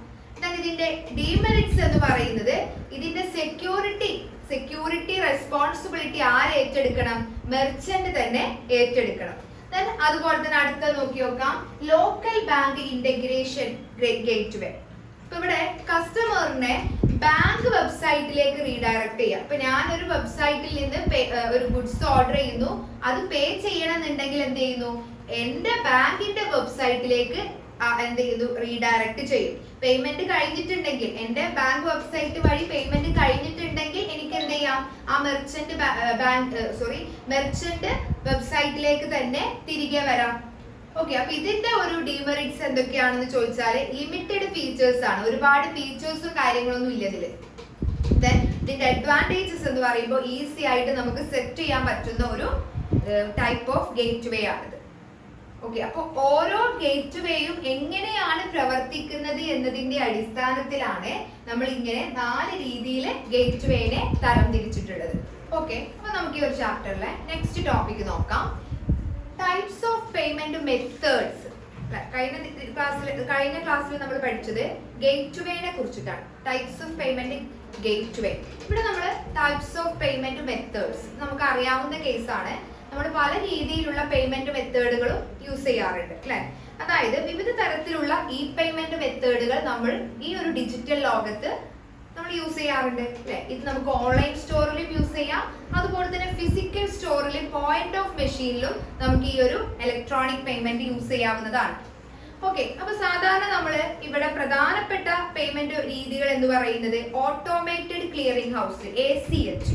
ഇതിന്റെ ഡിമെറിറ്റ്സ് എന്ന് പറയുന്നത്, ഇതിന്റെ സെക്യൂരിറ്റി റെസ്പോൺസിബിലിറ്റി ആര് ഏറ്റെടുക്കണം, മെർച്ചന്റ് തന്നെ ഏറ്റെടുക്കണം. അതുപോലെ തന്നെ അടുത്ത നോക്കി നോക്കാം, ലോക്കൽ ബാങ്ക് ഇന്റഗ്രേഷൻ ഗേറ്റ്വേ. ഇപ്പൊ ഇവിടെ കസ്റ്റമറിനെ ബാങ്ക് വെബ്സൈറ്റിലേക്ക് റീഡയറക്ട് ചെയ്യാം. ഇപ്പൊ ഞാനൊരു വെബ്സൈറ്റിൽ നിന്ന് ഒരു ഗുഡ്സ് ഓർഡർ ചെയ്യുന്നു, അത് പേ ചെയ്യണം എന്നുണ്ടെങ്കിൽ എന്ത് ചെയ്യുന്നു, എന്റെ ബാങ്കിന്റെ വെബ്സൈറ്റിലേക്ക് എന്ത് ചെയ്തു, റീഡയറക്ട് ചെയ്യും. പേയ്മെന്റ് കഴിഞ്ഞിട്ടുണ്ടെങ്കിൽ, എന്റെ ബാങ്ക് വെബ്സൈറ്റ് വഴി പേയ്മെന്റ് കഴിഞ്ഞിട്ടുണ്ടെങ്കിൽ എനിക്ക് എന്ത് ചെയ്യാം, ആ മെർച്ചന്റ് വെബ്സൈറ്റിലേക്ക് തന്നെ തിരികെ വരാം. ഓക്കെ, അപ്പൊ ഇതിന്റെ ഒരു ഡിമെറിറ്റ്സ് എന്തൊക്കെയാണെന്ന് ചോദിച്ചാൽ ലിമിറ്റഡ് ഫീച്ചേഴ്സ് ആണ്, ഒരുപാട് ഫീച്ചേഴ്സും കാര്യങ്ങളൊന്നും ഇല്ല ഇതില്. ഇതിന്റെ അഡ്വാൻറ്റേജസ് എന്ന് പറയുമ്പോൾ ഈസി ആയിട്ട് നമുക്ക് സെറ്റ് ചെയ്യാൻ പറ്റുന്ന ഒരു ടൈപ്പ് ഓഫ് ഗേറ്റ് വേ ആണിത്. ഓക്കെ, അപ്പൊ ഓരോ ഗേറ്റ് വേയും എങ്ങനെയാണ് പ്രവർത്തിക്കുന്നത് എന്നതിന്റെ അടിസ്ഥാനത്തിലാണ് നമ്മൾ ഇങ്ങനെ 4 രീതിയിൽ ഗേറ്റ് വേനെ തരംതിരിച്ചിട്ടുള്ളത്. ഓക്കെ, അപ്പൊ നമുക്ക് ഈ ഒരു ചാപ്റ്ററിലെ നെക്സ്റ്റ് ടോപ്പിക് നോക്കാം, ടൈപ്സ് ഓഫ് പേയ്മെന്റ് മെത്തേഡ്സ്. കഴിഞ്ഞ ക്ലാസ്സിൽ നമ്മൾ പഠിച്ചത് ഗേറ്റ് വേനെ കുറിച്ചിട്ടാണ്, ടൈപ്സ് ഓഫ് പേയ്മെന്റ് ഗേറ്റ് വേ. ഇവിടെ നമ്മൾ ടൈപ്സ് ഓഫ് പേയ്മെന്റ് മെത്തേഡ്സ് നമുക്ക് അറിയാവുന്ന കേസാണ്. നമ്മൾ പല രീതിയിലുള്ള പേയ്മെന്റ് മെത്തേഡുകളും യൂസ് ചെയ്യാറുണ്ട് അല്ലെ. അതായത് വിവിധ തരത്തിലുള്ള പേയ്മെന്റ് മെത്തേഡുകൾ നമ്മൾ ഈ ഒരു ഡിജിറ്റൽ ലോകത്ത് നമ്മൾ യൂസ് ചെയ്യാറുണ്ട് അല്ലെ. ഇത് നമുക്ക് ഓൺലൈൻ സ്റ്റോറിലും യൂസ് ചെയ്യാം, അതുപോലെ തന്നെ ഫിസിക്കൽ സ്റ്റോറിലും പോയിന്റ് ഓഫ് മെഷീനിലും നമുക്ക് ഈ ഒരു ഇലക്ട്രോണിക് പേയ്മെന്റ് യൂസ് ചെയ്യാവുന്നതാണ്. ഓക്കെ, അപ്പൊ സാധാരണ നമ്മൾ ഇവിടെ പ്രധാനപ്പെട്ട പേയ്മെന്റ് രീതികൾ എന്ന് പറയുന്നത് ഓട്ടോമേറ്റഡ് ക്ലിയറിംഗ് ഹൗസ് ACH,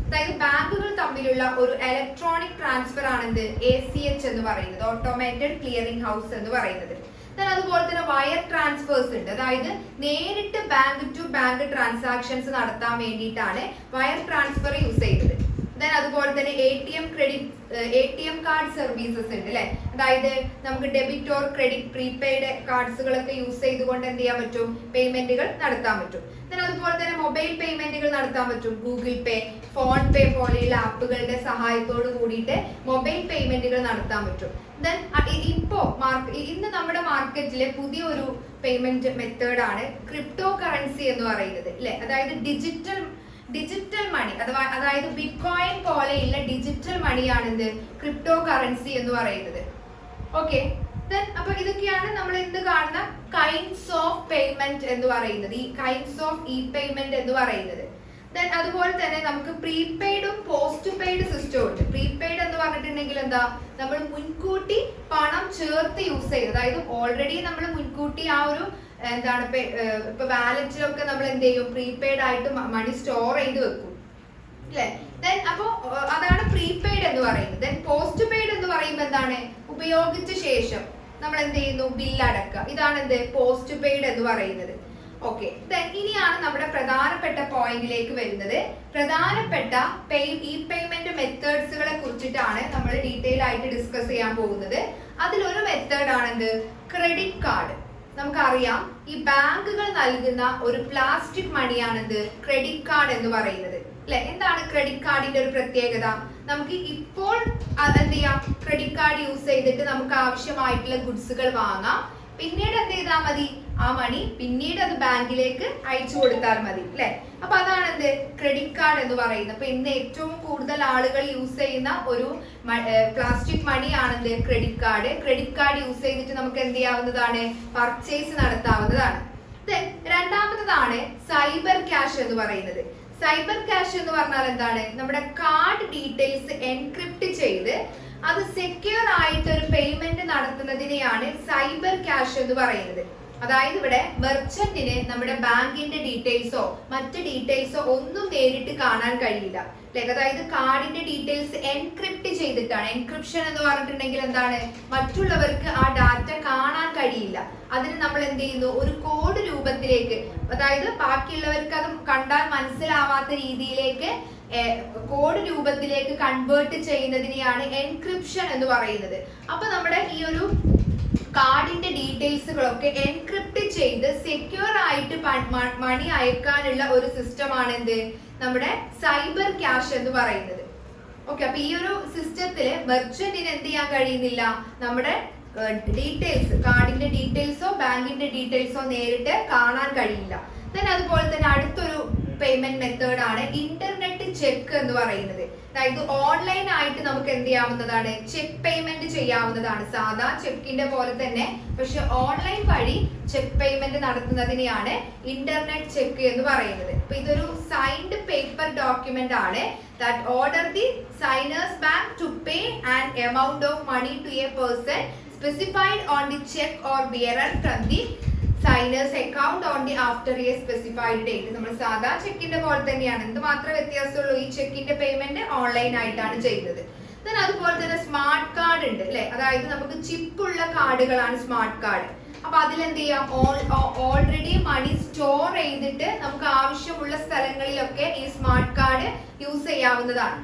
അതായത് ബാങ്കുകൾ തമ്മിലുള്ള ഒരു ഇലക്ട്രോണിക് ട്രാൻസ്ഫർ ആണെന്ത് ACH എന്ന് പറയുന്നത്, ഓട്ടോമേറ്റഡ് ക്ലിയറിംഗ് ഹൗസ് എന്ന് പറയുന്നത്. അതുപോലെ തന്നെ വയർ ട്രാൻസ്ഫേഴ്സ് ഉണ്ട്, അതായത് നേരിട്ട് ബാങ്ക് ടു ബാങ്ക് ട്രാൻസാക്ഷൻസ് നടത്താൻ വേണ്ടിയിട്ടാണ് വയർ ട്രാൻസ്ഫർ യൂസ് ചെയ്യുന്നത്. അതുപോലെ തന്നെ ATM കാർഡ് സർവീസസ് ഉണ്ട് അല്ലെ, അതായത് നമുക്ക് ഡെബിറ്റ് ഓർ ക്രെഡിറ്റ് പ്രീപെയ്ഡ് കാർഡ്സുകളൊക്കെ യൂസ് ചെയ്തുകൊണ്ട് എന്ത് ചെയ്യാൻ പറ്റും, പേയ്മെന്റുകൾ നടത്താൻ പറ്റും. അതുപോലെ തന്നെ മൊബൈൽ പേയ്മെന്റുകൾ നടത്താൻ പറ്റും, ഗൂഗിൾ പേ, ഫോൺ പേ പോലെയുള്ള ആപ്പുകളുടെ സഹായത്തോട് കൂടിയിട്ട് മൊബൈൽ പേയ്മെന്റുകൾ നടത്താൻ പറ്റും. ഇന്ന് നമ്മുടെ മാർക്കറ്റിലെ പുതിയൊരു പേയ്മെന്റ് മെത്തേഡ് ആണ് ക്രിപ്റ്റോ കറൻസി എന്ന് പറയുന്നത് അല്ലെ, അതായത് ഡിജിറ്റൽ മണി അതായത് ബിറ്റ്കോയിൻ പോലെയുള്ള ഡിജിറ്റൽ മണിയാണെന്ത് ക്രിപ്റ്റോ കറൻസി എന്ന് പറയുന്നത്. ഓക്കെ, അപ്പൊ ഇതൊക്കെയാണ് നമ്മൾ ഇന്ന് കാണുന്ന കൈൻഡ്സ് ഓഫ് പേയ്മെന്റ് എന്ന് പറയുന്നത്, ഈ കൈൻഡ്സ് ഓഫ് പേയ്മെന്റ് എന്ന് പറയുന്നത്. അതുപോലെ തന്നെ നമുക്ക് പ്രീപെയ്ഡും പോസ്റ്റ് പെയ്ഡ് സിസ്റ്റം ഉണ്ട്. പ്രീപെയ്ഡ് എന്ന് പറഞ്ഞിട്ടുണ്ടെങ്കിൽ എന്താ, നമ്മൾ മുൻകൂട്ടി പണം ചേർത്ത് യൂസ് ചെയ്ത്, അതായത് ഓൾറെഡി നമ്മൾ മുൻകൂട്ടി ആ ഒരു എന്താണ് ഇപ്പൊ വാലറ്റിലൊക്കെ നമ്മൾ എന്ത് ചെയ്യും, പ്രീപെയ്ഡ് ആയിട്ട് മണി സ്റ്റോർ ചെയ്ത് വെക്കും അല്ലേ? ദെൻ അപ്പോ അതാണ് പ്രീപെയ്ഡ് എന്ന് പറയുന്നത്. ദെൻ പോസ്റ്റ് പെയ്ഡ് എന്ന് പറയുമ്പോൾ എന്താണ്? ഉപയോഗിച്ച ശേഷം നമ്മൾ എന്ത് ചെയ്യുന്നു? ബില്ല് അടക്കുക. ഇതാണ് എന്ത്? പോസ്റ്റ് പെയ്ഡ് എന്ന് പറയുന്നത്. ഓക്കെ, ഇനിയാണ് നമ്മുടെ പ്രധാനപ്പെട്ട പോയിന്റിലേക്ക് വരുന്നത്. പ്രധാനപ്പെട്ട ഈ പേയ്മെന്റ് മെത്തേഡ്സുകളെ കുറിച്ചിട്ടാണ് നമ്മൾ ഡീറ്റെയിൽ ആയിട്ട് ഡിസ്കസ് ചെയ്യാൻ പോകുന്നത്. അതിലൊരു മെത്തേഡ് ആണെന്ത്? Credit card. നമുക്കറിയാം ഈ ബാങ്കുകൾ നൽകുന്ന ഒരു പ്ലാസ്റ്റിക് മണിയാണെന്ത്? ക്രെഡിറ്റ് കാർഡ് എന്ന് പറയുന്നത്. അല്ലെ? എന്താണ് ക്രെഡിറ്റ് കാർഡിന്റെ ഒരു പ്രത്യേകത? നമുക്ക് ഇപ്പോൾ എന്ത് ചെയ്യാം? ക്രെഡിറ്റ് കാർഡ് യൂസ് ചെയ്തിട്ട് നമുക്ക് ആവശ്യമായിട്ടുള്ള ഗുഡ്സുകൾ വാങ്ങാം. പിന്നീട് എന്ത് ചെയ്താൽ മതി? ആ മണി പിന്നീട് അത് ബാങ്കിലേക്ക് അയച്ചു കൊടുത്താൽ മതി. അല്ലെ? അപ്പൊ അതാണ് എന്ത്? ക്രെഡിറ്റ് കാർഡ് എന്ന് പറയുന്നത്. അപ്പൊ ഇന്ന് ഏറ്റവും കൂടുതൽ ആളുകൾ യൂസ് ചെയ്യുന്ന ഒരു പ്ലാസ്റ്റിക് മണിയാണെന്ത്? Credit card. Credit card use ചെയ്തിട്ട് നമുക്ക് എന്ത് ചെയ്യാവുന്നതാണ്? പർച്ചേസ് നടത്താവുന്നതാണ്. രണ്ടാമത്തതാണ് സൈബർ ക്യാഷ് എന്ന് പറയുന്നത്. സൈബർ ക്യാഷ് എന്ന് പറഞ്ഞാൽ എന്താണ്? നമ്മുടെ കാർഡ് ഡീറ്റെയിൽസ് എൻക്രിപ്റ്റ് ചെയ്ത് അത് സെക്യൂർ ആയിട്ട് ഒരു പേയ്മെന്റ് നടത്തുന്നതിനെയാണ് സൈബർ ക്യാഷ് എന്ന് പറയുന്നത്. അതായത് ഇവിടെ മെർച്ചന്റിന് നമ്മുടെ ബാങ്കിന്റെ ഡീറ്റെയിൽസോ മറ്റ് ഡീറ്റെയിൽസോ ഒന്നും നേരിട്ട് കാണാൻ കഴിയില്ല. അതായത് കാർഡിന്റെ ഡീറ്റെയിൽസ് എൻക്രിപ്റ്റ് ചെയ്തിട്ടാണ്. എൻക്രിപ്ഷൻ എന്ന് പറഞ്ഞിട്ടുണ്ടെങ്കിൽ എന്താണ്? മറ്റുള്ളവർക്ക് ആ ഡാറ്റ കാണാൻ കഴിയില്ല. അതിന് നമ്മൾ എന്ത് ചെയ്യുന്നു? ഒരു കോഡ് രൂപത്തിലേക്ക്, അതായത് ബാക്കിയുള്ളവർക്ക് അത് കണ്ടാൽ മനസ്സിലാവാത്ത രീതിയിലേക്ക് കോഡ് രൂപത്തിലേക്ക് കൺവേർട്ട് ചെയ്യുന്നതിനെയാണ് എൻക്രിപ്ഷൻ എന്ന് പറയുന്നത്. അപ്പൊ നമ്മുടെ ഈ ഒരു കാർഡിന്റെ ഡീറ്റെയിൽസുകളൊക്കെ എൻക്രിപ്റ്റ് ചെയ്ത് സെക്യൂർ ആയിട്ട് മണി അയക്കാനുള്ള ഒരു സിസ്റ്റം ആണ് എന്ത്? നമ്മുടെ സൈബർ ക്യാഷ് എന്ന് പറയുന്നത്. ഓക്കെ, അപ്പൊ ഈ ഒരു സിസ്റ്റത്തില് മെർച്ചന്റിന് എന്ത് ചെയ്യാൻ കഴിയുന്നില്ല? നമ്മുടെ ഡീറ്റെയിൽസ്, കാർഡിന്റെ ഡീറ്റെയിൽസോ ബാങ്കിന്റെ ഡീറ്റെയിൽസോ നേരിട്ട് കാണാൻ കഴിയില്ല. അതുപോലെ തന്നെ അടുത്തൊരു പേയ്മെന്റ് മെത്തേഡ് ആണ് ഇന്റർനെറ്റ് ചെക്ക് എന്ന് പറയുന്നത്. അതായത് ഓൺലൈൻ ആയിട്ട് നമുക്ക് എന്ത് ചെയ്യാവുന്നതാണ്? ചെക്ക് പേയ്മെന്റ് ചെയ്യാവുന്നതാണ്. സാധാ ചെക്കിന്റെ പോലെ തന്നെ, പക്ഷെ ഓൺലൈൻ വഴി ചെക്ക് പേയ്മെന്റ് നടത്തുന്നതിനെയാണ് ഇന്റർനെറ്റ് ചെക്ക് എന്ന് പറയുന്നത്. അപ്പൊ ഇതൊരു സൈൻഡ് പേപ്പർ ഡോക്യുമെന്റ് ആണ്. that order the signer's bank to pay an amount of money to a person specified on the check or bearer from the signer's account on the after a specified date. നമ്മൾ സാധാ ചെക്കിന്റെ പോലെ തന്നെയാണ്. എന്ത് മാത്രമേ വ്യത്യാസമുള്ളൂ? ഈ ചെക്കിന്റെ payment online ആയിട്ടാണ് ചെയ്യുന്നത്. അതുപോലെ തന്നെ സ്മാർട്ട് കാർഡ് ഉണ്ട് അല്ലെ? അതായത് നമുക്ക് ചിപ്പ് ഉള്ള കാർഡുകളാണ് സ്മാർട്ട് കാർഡ്. അപ്പൊ അതിലെന്ത് ചെയ്യാം? ഓൾറെഡി മണി സ്റ്റോർ ചെയ്തിട്ട് നമുക്ക് ആവശ്യമുള്ള സ്ഥലങ്ങളിലൊക്കെ ഈ സ്മാർട്ട് കാർഡ് യൂസ് ചെയ്യാവുന്നതാണ്.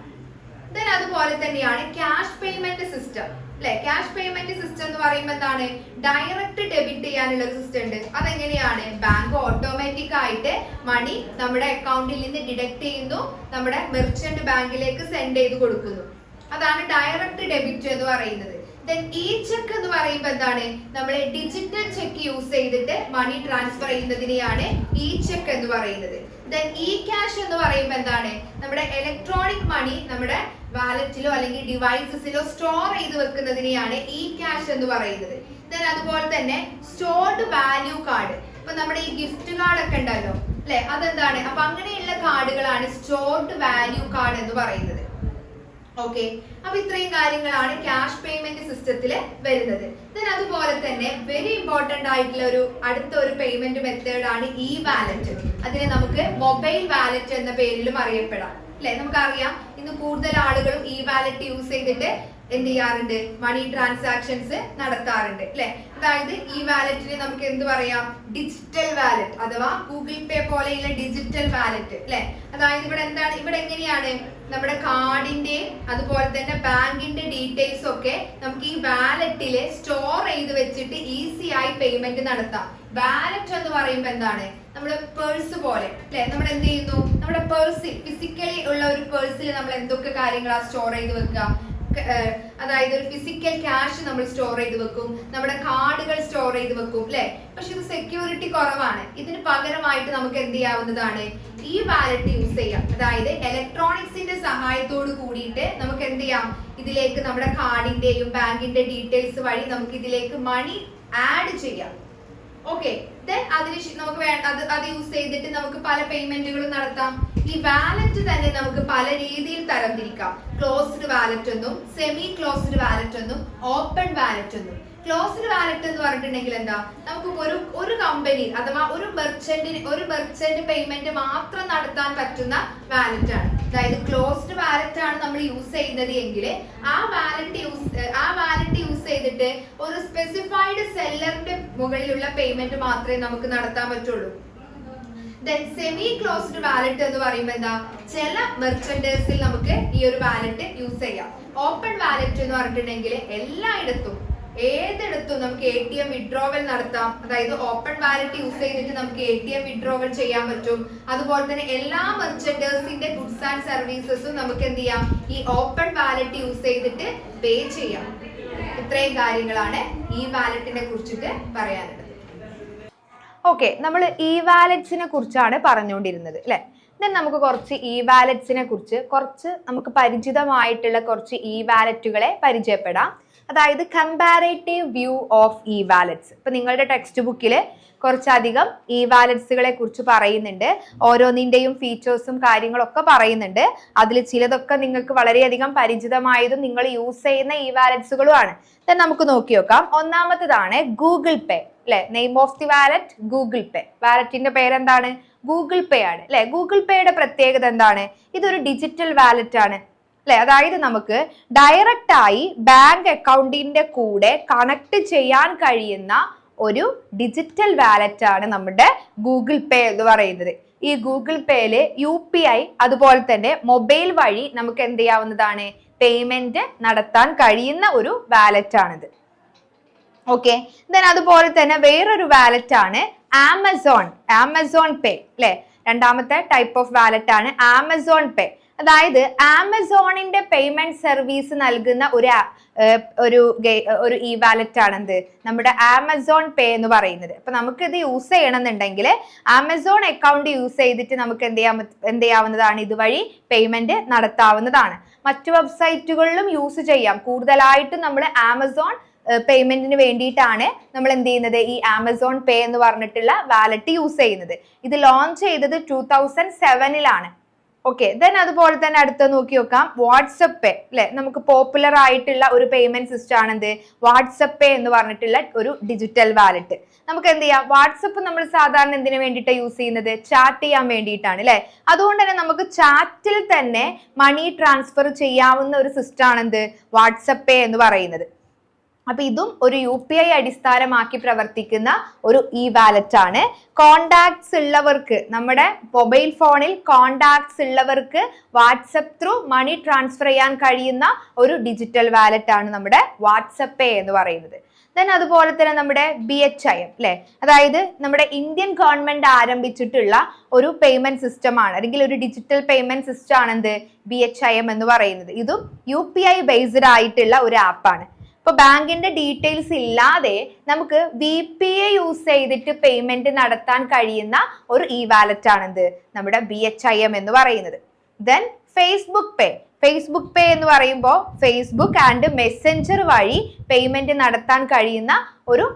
അതുപോലെ തന്നെയാണ് ക്യാഷ് പേയ്മെന്റ് സിസ്റ്റം അല്ലെ? ക്യാഷ് പേയ്മെന്റ് സിസ്റ്റം എന്ന് പറയുമ്പോൾ എന്താണ്? ഡയറക്റ്റ് ഡെബിറ്റ് ചെയ്യാനുള്ള ഒരു സിസ്റ്റം ഉണ്ട്. അതെങ്ങനെയാണ്? ബാങ്ക് ഓട്ടോമാറ്റിക് ആയിട്ട് മണി നമ്മുടെ അക്കൗണ്ടിൽ നിന്ന് ഡിഡക്ട് ചെയ്യുന്നു, നമ്മുടെ മെർച്ചന്റ് ബാങ്കിലേക്ക് സെൻഡ് ചെയ്ത് കൊടുക്കുന്നു. അതാണ് ഡയറക്റ്റ് ഡെബിറ്റ് എന്ന് പറയുന്നത്. ഈ ചെക്ക് എന്ന് പറയുമ്പോൾ എന്താണ്? നമ്മളെ ഡിജിറ്റൽ ചെക്ക് യൂസ് ചെയ്തിട്ട് മണി ട്രാൻസ്ഫർ ചെയ്യുന്നതിനെയാണ് ഈ ചെക്ക് എന്ന് പറയുന്നത്. ഈ ക്യാഷ് എന്ന് പറയുമ്പോൾ എന്താണ്? നമ്മുടെ ഇലക്ട്രോണിക് മണി നമ്മുടെ വാലറ്റിലോ അല്ലെങ്കിൽ ഡിവൈസസിലോ സ്റ്റോർ ചെയ്ത് വെക്കുന്നതിനെയാണ് ഈ ക്യാഷ് എന്ന് പറയുന്നത്. അതുപോലെ തന്നെ സ്റ്റോർഡ് വാല്യൂ കാർഡ്. ഇപ്പൊ നമ്മുടെ ഈ ഗിഫ്റ്റ് കാർഡ് ഒക്കെ ഉണ്ടല്ലോ അല്ലെ? അതെന്താണ്? അപ്പൊ അങ്ങനെയുള്ള കാർഡുകളാണ് സ്റ്റോർഡ് വാല്യൂ കാർഡ് എന്ന് പറയുന്നത്. ഓക്കെ, അപ്പൊ ഇത്രയും കാര്യങ്ങളാണ് ക്യാഷ് പേയ്മെന്റ് സിസ്റ്റത്തിൽ വരുന്നത്. അതുപോലെ തന്നെ വെരി ഇമ്പോർട്ടന്റ് ആയിട്ടുള്ള ഒരു അടുത്ത ഒരു പേയ്മെന്റ് മെത്തേഡ് ആണ് ഇ വാലറ്റ്. അതിനെ നമുക്ക് മൊബൈൽ വാലറ്റ് എന്ന പേരിലും അറിയപ്പെടാം അല്ലെ? നമുക്കറിയാം ഇന്ന് കൂടുതൽ ആളുകളും ഇ വാലറ്റ് യൂസ് ചെയ്തിട്ട് എന്ത് ചെയ്യാറുണ്ട്? മണി ട്രാൻസാക്ഷൻസ് നടത്താറുണ്ട് അല്ലെ? അതായത് ഈ വാലറ്റിന് നമുക്ക് എന്ത് പറയാം? ഡിജിറ്റൽ വാലറ്റ് അഥവാ ഗൂഗിൾ പേ പോലെയുള്ള ഡിജിറ്റൽ വാലറ്റ് അല്ലെ? അതായത് ഇവിടെ എന്താണ്? ഇവിടെ എങ്ങനെയാണ്? നമ്മുടെ കാർഡിന്റെ അതുപോലെ തന്നെ ബാങ്കിന്റെ ഡീറ്റെയിൽസ് ഒക്കെ നമുക്ക് ഈ വാലറ്റില് സ്റ്റോർ ചെയ്ത് വെച്ചിട്ട് ഈസി ആയി പേയ്മെന്റ് നടത്താം. വാലറ്റ് എന്ന് പറയുമ്പോൾ എന്താണ്? നമ്മുടെ പേഴ്സ് പോലെ അല്ലെ? നമ്മൾ എന്ത് ചെയ്യുന്നു? നമ്മുടെ പേഴ്സിൽ, ഫിസിക്കലി ഉള്ള ഒരു പേഴ്സിൽ നമ്മൾ എന്തൊക്കെ കാര്യങ്ങളാണ് സ്റ്റോർ ചെയ്ത് വെക്കുക? അതായത് ഒരു ഫിസിക്കൽ ക്യാഷ് നമ്മൾ സ്റ്റോർ ചെയ്ത് വെക്കും, നമ്മുടെ കാർഡുകൾ സ്റ്റോർ ചെയ്ത് വെക്കും അല്ലെ? പക്ഷെ ഇത് സെക്യൂരിറ്റി കുറവാണ്. ഇതിന് പകരമായിട്ട് നമുക്ക് എന്ത് ചെയ്യാവുന്നതാണ്? ഈ വാലറ്റ് യൂസ് ചെയ്യാം. അതായത് ഇലക്ട്രോണിക്സിന്റെ സഹായത്തോട് കൂടിയിട്ട് നമുക്ക് എന്ത് ചെയ്യാം? ഇതിലേക്ക് നമ്മുടെ കാർഡിന്റെയും ബാങ്കിന്റെ ഡീറ്റെയിൽസ് വഴി നമുക്ക് ഇതിലേക്ക് മണി ആഡ് ചെയ്യാം. ഓക്കെ, അതിന് നമുക്ക് അത് യൂസ് ചെയ്തിട്ട് നമുക്ക് പല പേയ്മെന്റുകളും നടത്താം. ഈ വാലറ്റ് തന്നെ നമുക്ക് പല രീതിയിൽ തരംതിരിക്കാം. ക്ലോസ്ഡ് വാലറ്റ് എന്നും സെമി ക്ലോസ്ഡ് വാലറ്റ് എന്നും ഓപ്പൺ വാലറ്റ് എന്നും. ക്ലോസ്ഡ് വാലറ്റ് എന്ന് പറഞ്ഞിട്ടുണ്ടെങ്കിൽ എന്താ, നമുക്ക് ഒരു കമ്പനി അഥവാ ഒരു മെർച്ചന്റ് പേയ്മെന്റ് മാത്രം നടത്താൻ പറ്റുന്ന വാലറ്റ് ആണ്. അതായത് ക്ലോസ്ഡ് വാലറ്റ് ആണ് നമ്മൾ യൂസ് ചെയ്യുന്നത് എങ്കിൽ ആ വാലറ്റ് യൂസ് ചെയ്തിട്ട് ഒരു സ്പെസിഫൈഡ് സെല്ലറിന്റെ മുകളിലുള്ള പേയ്മെന്റ് മാത്രമേ നമുക്ക് നടത്താൻ പറ്റുള്ളൂ. സെമി ക്ലോസ്ഡ് വാലറ്റ് എന്ന് പറയുമ്പോൾ എന്താ, ചില മെർച്ചന്റേഴ്സിൽ നമുക്ക് ഈ ഒരു വാലറ്റ് യൂസ് ചെയ്യാം. ഓപ്പൺ വാലറ്റ് എന്ന് പറഞ്ഞിട്ടുണ്ടെങ്കിൽ എല്ലായിടത്തും ഏതിടത്തും നമുക്ക് ATM വിഡ്രോവൽ നടത്താം. അതായത് ഓപ്പൺ വാലറ്റ് യൂസ് ചെയ്തിട്ട് നമുക്ക് ATM വിഡ്രോവൽ ചെയ്യാൻ പറ്റും. അതുപോലെ തന്നെ എല്ലാ മെർച്ചന്റേഴ്സിന്റെ ഗുഡ്സ് ആൻഡ് സർവീസസും നമുക്ക് എന്ത് ചെയ്യാം, ഈ ഓപ്പൺ വാലറ്റ് യൂസ് ചെയ്തിട്ട് പേ ചെയ്യാം. ഇത്രയും കാര്യങ്ങളാണ് ഈ വാലറ്റിനെ കുറിച്ചിട്ട് പറയാനുള്ളത്. ഓക്കെ, നമ്മൾ ഇ വാലറ്റ്സിനെ കുറിച്ചാണ് പറഞ്ഞുകൊണ്ടിരുന്നത് അല്ലെ. നമുക്ക് കുറച്ച് ഇ വാലറ്റ്സിനെ കുറിച്ച് നമുക്ക് പരിചിതമായിട്ടുള്ള കുറച്ച് ഇ വാലറ്റുകളെ പരിചയപ്പെടാം. അതായത് comparative view of E wallets. ഇപ്പൊ നിങ്ങളുടെ ടെക്സ്റ്റ് ബുക്കിൽ കുറച്ചധികം ഇ വാലറ്റ്സുകളെ കുറിച്ച് പറയുന്നുണ്ട്. ഓരോന്നിന്റെയും ഫീച്ചേഴ്സും കാര്യങ്ങളൊക്കെ പറയുന്നുണ്ട്. അതിൽ ചിലതൊക്കെ നിങ്ങൾക്ക് വളരെയധികം പരിചിതമായതും നിങ്ങൾ യൂസ് ചെയ്യുന്ന ഇ വാലറ്റ്സുകളുമാണ്. നമുക്ക് നോക്കി നോക്കാം. ഒന്നാമത്തേതാണ് ഗൂഗിൾ പേ അല്ലെ. Name of the wallet Google Pay. വാലറ്റിന്റെ പേരെന്താണ്? ഗൂഗിൾ പേ ആണ് അല്ലെ. ഗൂഗിൾ പേയുടെ പ്രത്യേകത എന്താണ്? ഇതൊരു ഡിജിറ്റൽ വാലറ്റ് ആണ് അല്ലെ. അതായത് നമുക്ക് ഡയറക്റ്റ് ആയി ബാങ്ക് അക്കൗണ്ടിന്റെ കൂടെ കണക്ട് ചെയ്യാൻ കഴിയുന്ന ഒരു ഡിജിറ്റൽ വാലറ്റ് ആണ് നമ്മുടെ ഗൂഗിൾ പേ എന്ന് പറയുന്നത്. ഈ ഗൂഗിൾ പേയില് UPI അതുപോലെ തന്നെ മൊബൈൽ വഴി നമുക്ക് എന്ത് ചെയ്യാവുന്നതാണ്, പേയ്മെന്റ് നടത്താൻ കഴിയുന്ന ഒരു വാലറ്റ് ആണിത്. ഓക്കെ, അതുപോലെ തന്നെ വേറൊരു വാലറ്റ് ആണ് ആമസോൺ പേ അല്ലെ. രണ്ടാമത്തെ ടൈപ്പ് ഓഫ് വാലറ്റ് ആണ് ആമസോൺ പേ. അതായത് ആമസോണിന്റെ പേയ്മെന്റ് സർവീസ് നൽകുന്ന ഒരു ഇ വാലറ്റ് ആണെന്ത്, നമ്മുടെ ആമസോൺ പേ എന്ന് പറയുന്നത്. അപ്പൊ നമുക്ക് ഇത് യൂസ് ചെയ്യണമെന്നുണ്ടെങ്കിൽ ആമസോൺ അക്കൗണ്ട് യൂസ് ചെയ്തിട്ട് നമുക്ക് എന്ത് ചെയ്യാവുന്നതാണ്, ഇതുവഴി പേയ്മെന്റ് നടത്താവുന്നതാണ്. മറ്റു വെബ്സൈറ്റുകളിലും യൂസ് ചെയ്യാം. കൂടുതലായിട്ടും നമ്മൾ ആമസോൺ പേയ്മെന്റിന് വേണ്ടിയിട്ടാണ് നമ്മൾ എന്ത് ചെയ്യുന്നത്, ഈ ആമസോൺ പേ എന്ന് പറഞ്ഞിട്ടുള്ള വാലറ്റ് യൂസ് ചെയ്യുന്നത്. ഇത് ലോഞ്ച് ചെയ്തത് 2007 ഓക്കെ. അതുപോലെ തന്നെ അടുത്ത നോക്കി നോക്കാം, വാട്സപ്പ് പേ അല്ലെ. നമുക്ക് പോപ്പുലർ ആയിട്ടുള്ള ഒരു പേയ്മെന്റ് സിസ്റ്റം ആണ് എന്ത്, വാട്സപ്പ് പേ എന്ന് പറഞ്ഞിട്ടുള്ള ഒരു ഡിജിറ്റൽ വാലറ്റ്. നമുക്ക് എന്ത് ചെയ്യാം, വാട്സപ്പ് നമ്മൾ സാധാരണ എന്തിനു വേണ്ടിയിട്ടാണ് യൂസ് ചെയ്യുന്നത്, ചാറ്റ് ചെയ്യാൻ വേണ്ടിയിട്ടാണ് അല്ലെ. അതുകൊണ്ട് തന്നെ നമുക്ക് ചാറ്റിൽ തന്നെ മണി ട്രാൻസ്ഫർ ചെയ്യാവുന്ന ഒരു സിസ്റ്റം ആണ് എന്ത്, വാട്സപ്പ് പേ എന്ന് പറയുന്നത്. അപ്പൊ ഇതും ഒരു UPI അടിസ്ഥാനമാക്കി പ്രവർത്തിക്കുന്ന ഒരു ഇ വാലറ്റ് ആണ്. കോണ്ടാക്ട്സ് ഉള്ളവർക്ക്, നമ്മുടെ മൊബൈൽ ഫോണിൽ കോണ്ടാക്ട്സ് ഉള്ളവർക്ക് വാട്സപ്പ് ത്രൂ മണി ട്രാൻസ്ഫർ ചെയ്യാൻ കഴിയുന്ന ഒരു ഡിജിറ്റൽ വാലറ്റ് ആണ് നമ്മുടെ വാട്സപ്പ് പേ എന്ന് പറയുന്നത്. അതുപോലെ തന്നെ നമ്മുടെ BHIM അല്ലെ. അതായത് നമ്മുടെ ഇന്ത്യൻ ഗവൺമെന്റ് ആരംഭിച്ചിട്ടുള്ള ഒരു പേയ്മെന്റ് സിസ്റ്റം ആണ്, അല്ലെങ്കിൽ ഒരു ഡിജിറ്റൽ പേയ്മെന്റ് സിസ്റ്റം ആണ് എന്ത്, BHIM എന്ന് പറയുന്നത്. ഇതും UPI ബേസ്ഡ് ആയിട്ടുള്ള ഒരു ആപ്പാണ്. ഇപ്പൊ ബാങ്കിന്റെ ഡീറ്റെയിൽസ് ഇല്ലാതെ നമുക്ക് VPA യൂസ് ചെയ്തിട്ട് പേയ്മെന്റ് നടത്താൻ കഴിയുന്ന ഒരു ഇ വാലറ്റ് ആണെന്ത്, നമ്മുടെ BHIM എന്ന് പറയുന്നത്. ഫേസ്ബുക്ക് പേ എന്ന് പറയുമ്പോൾ ഫേസ്ബുക്ക് ആൻഡ് മെസ്സഞ്ചർ വഴി പേയ്മെന്റ് നടത്താൻ കഴിയുന്ന ഒരു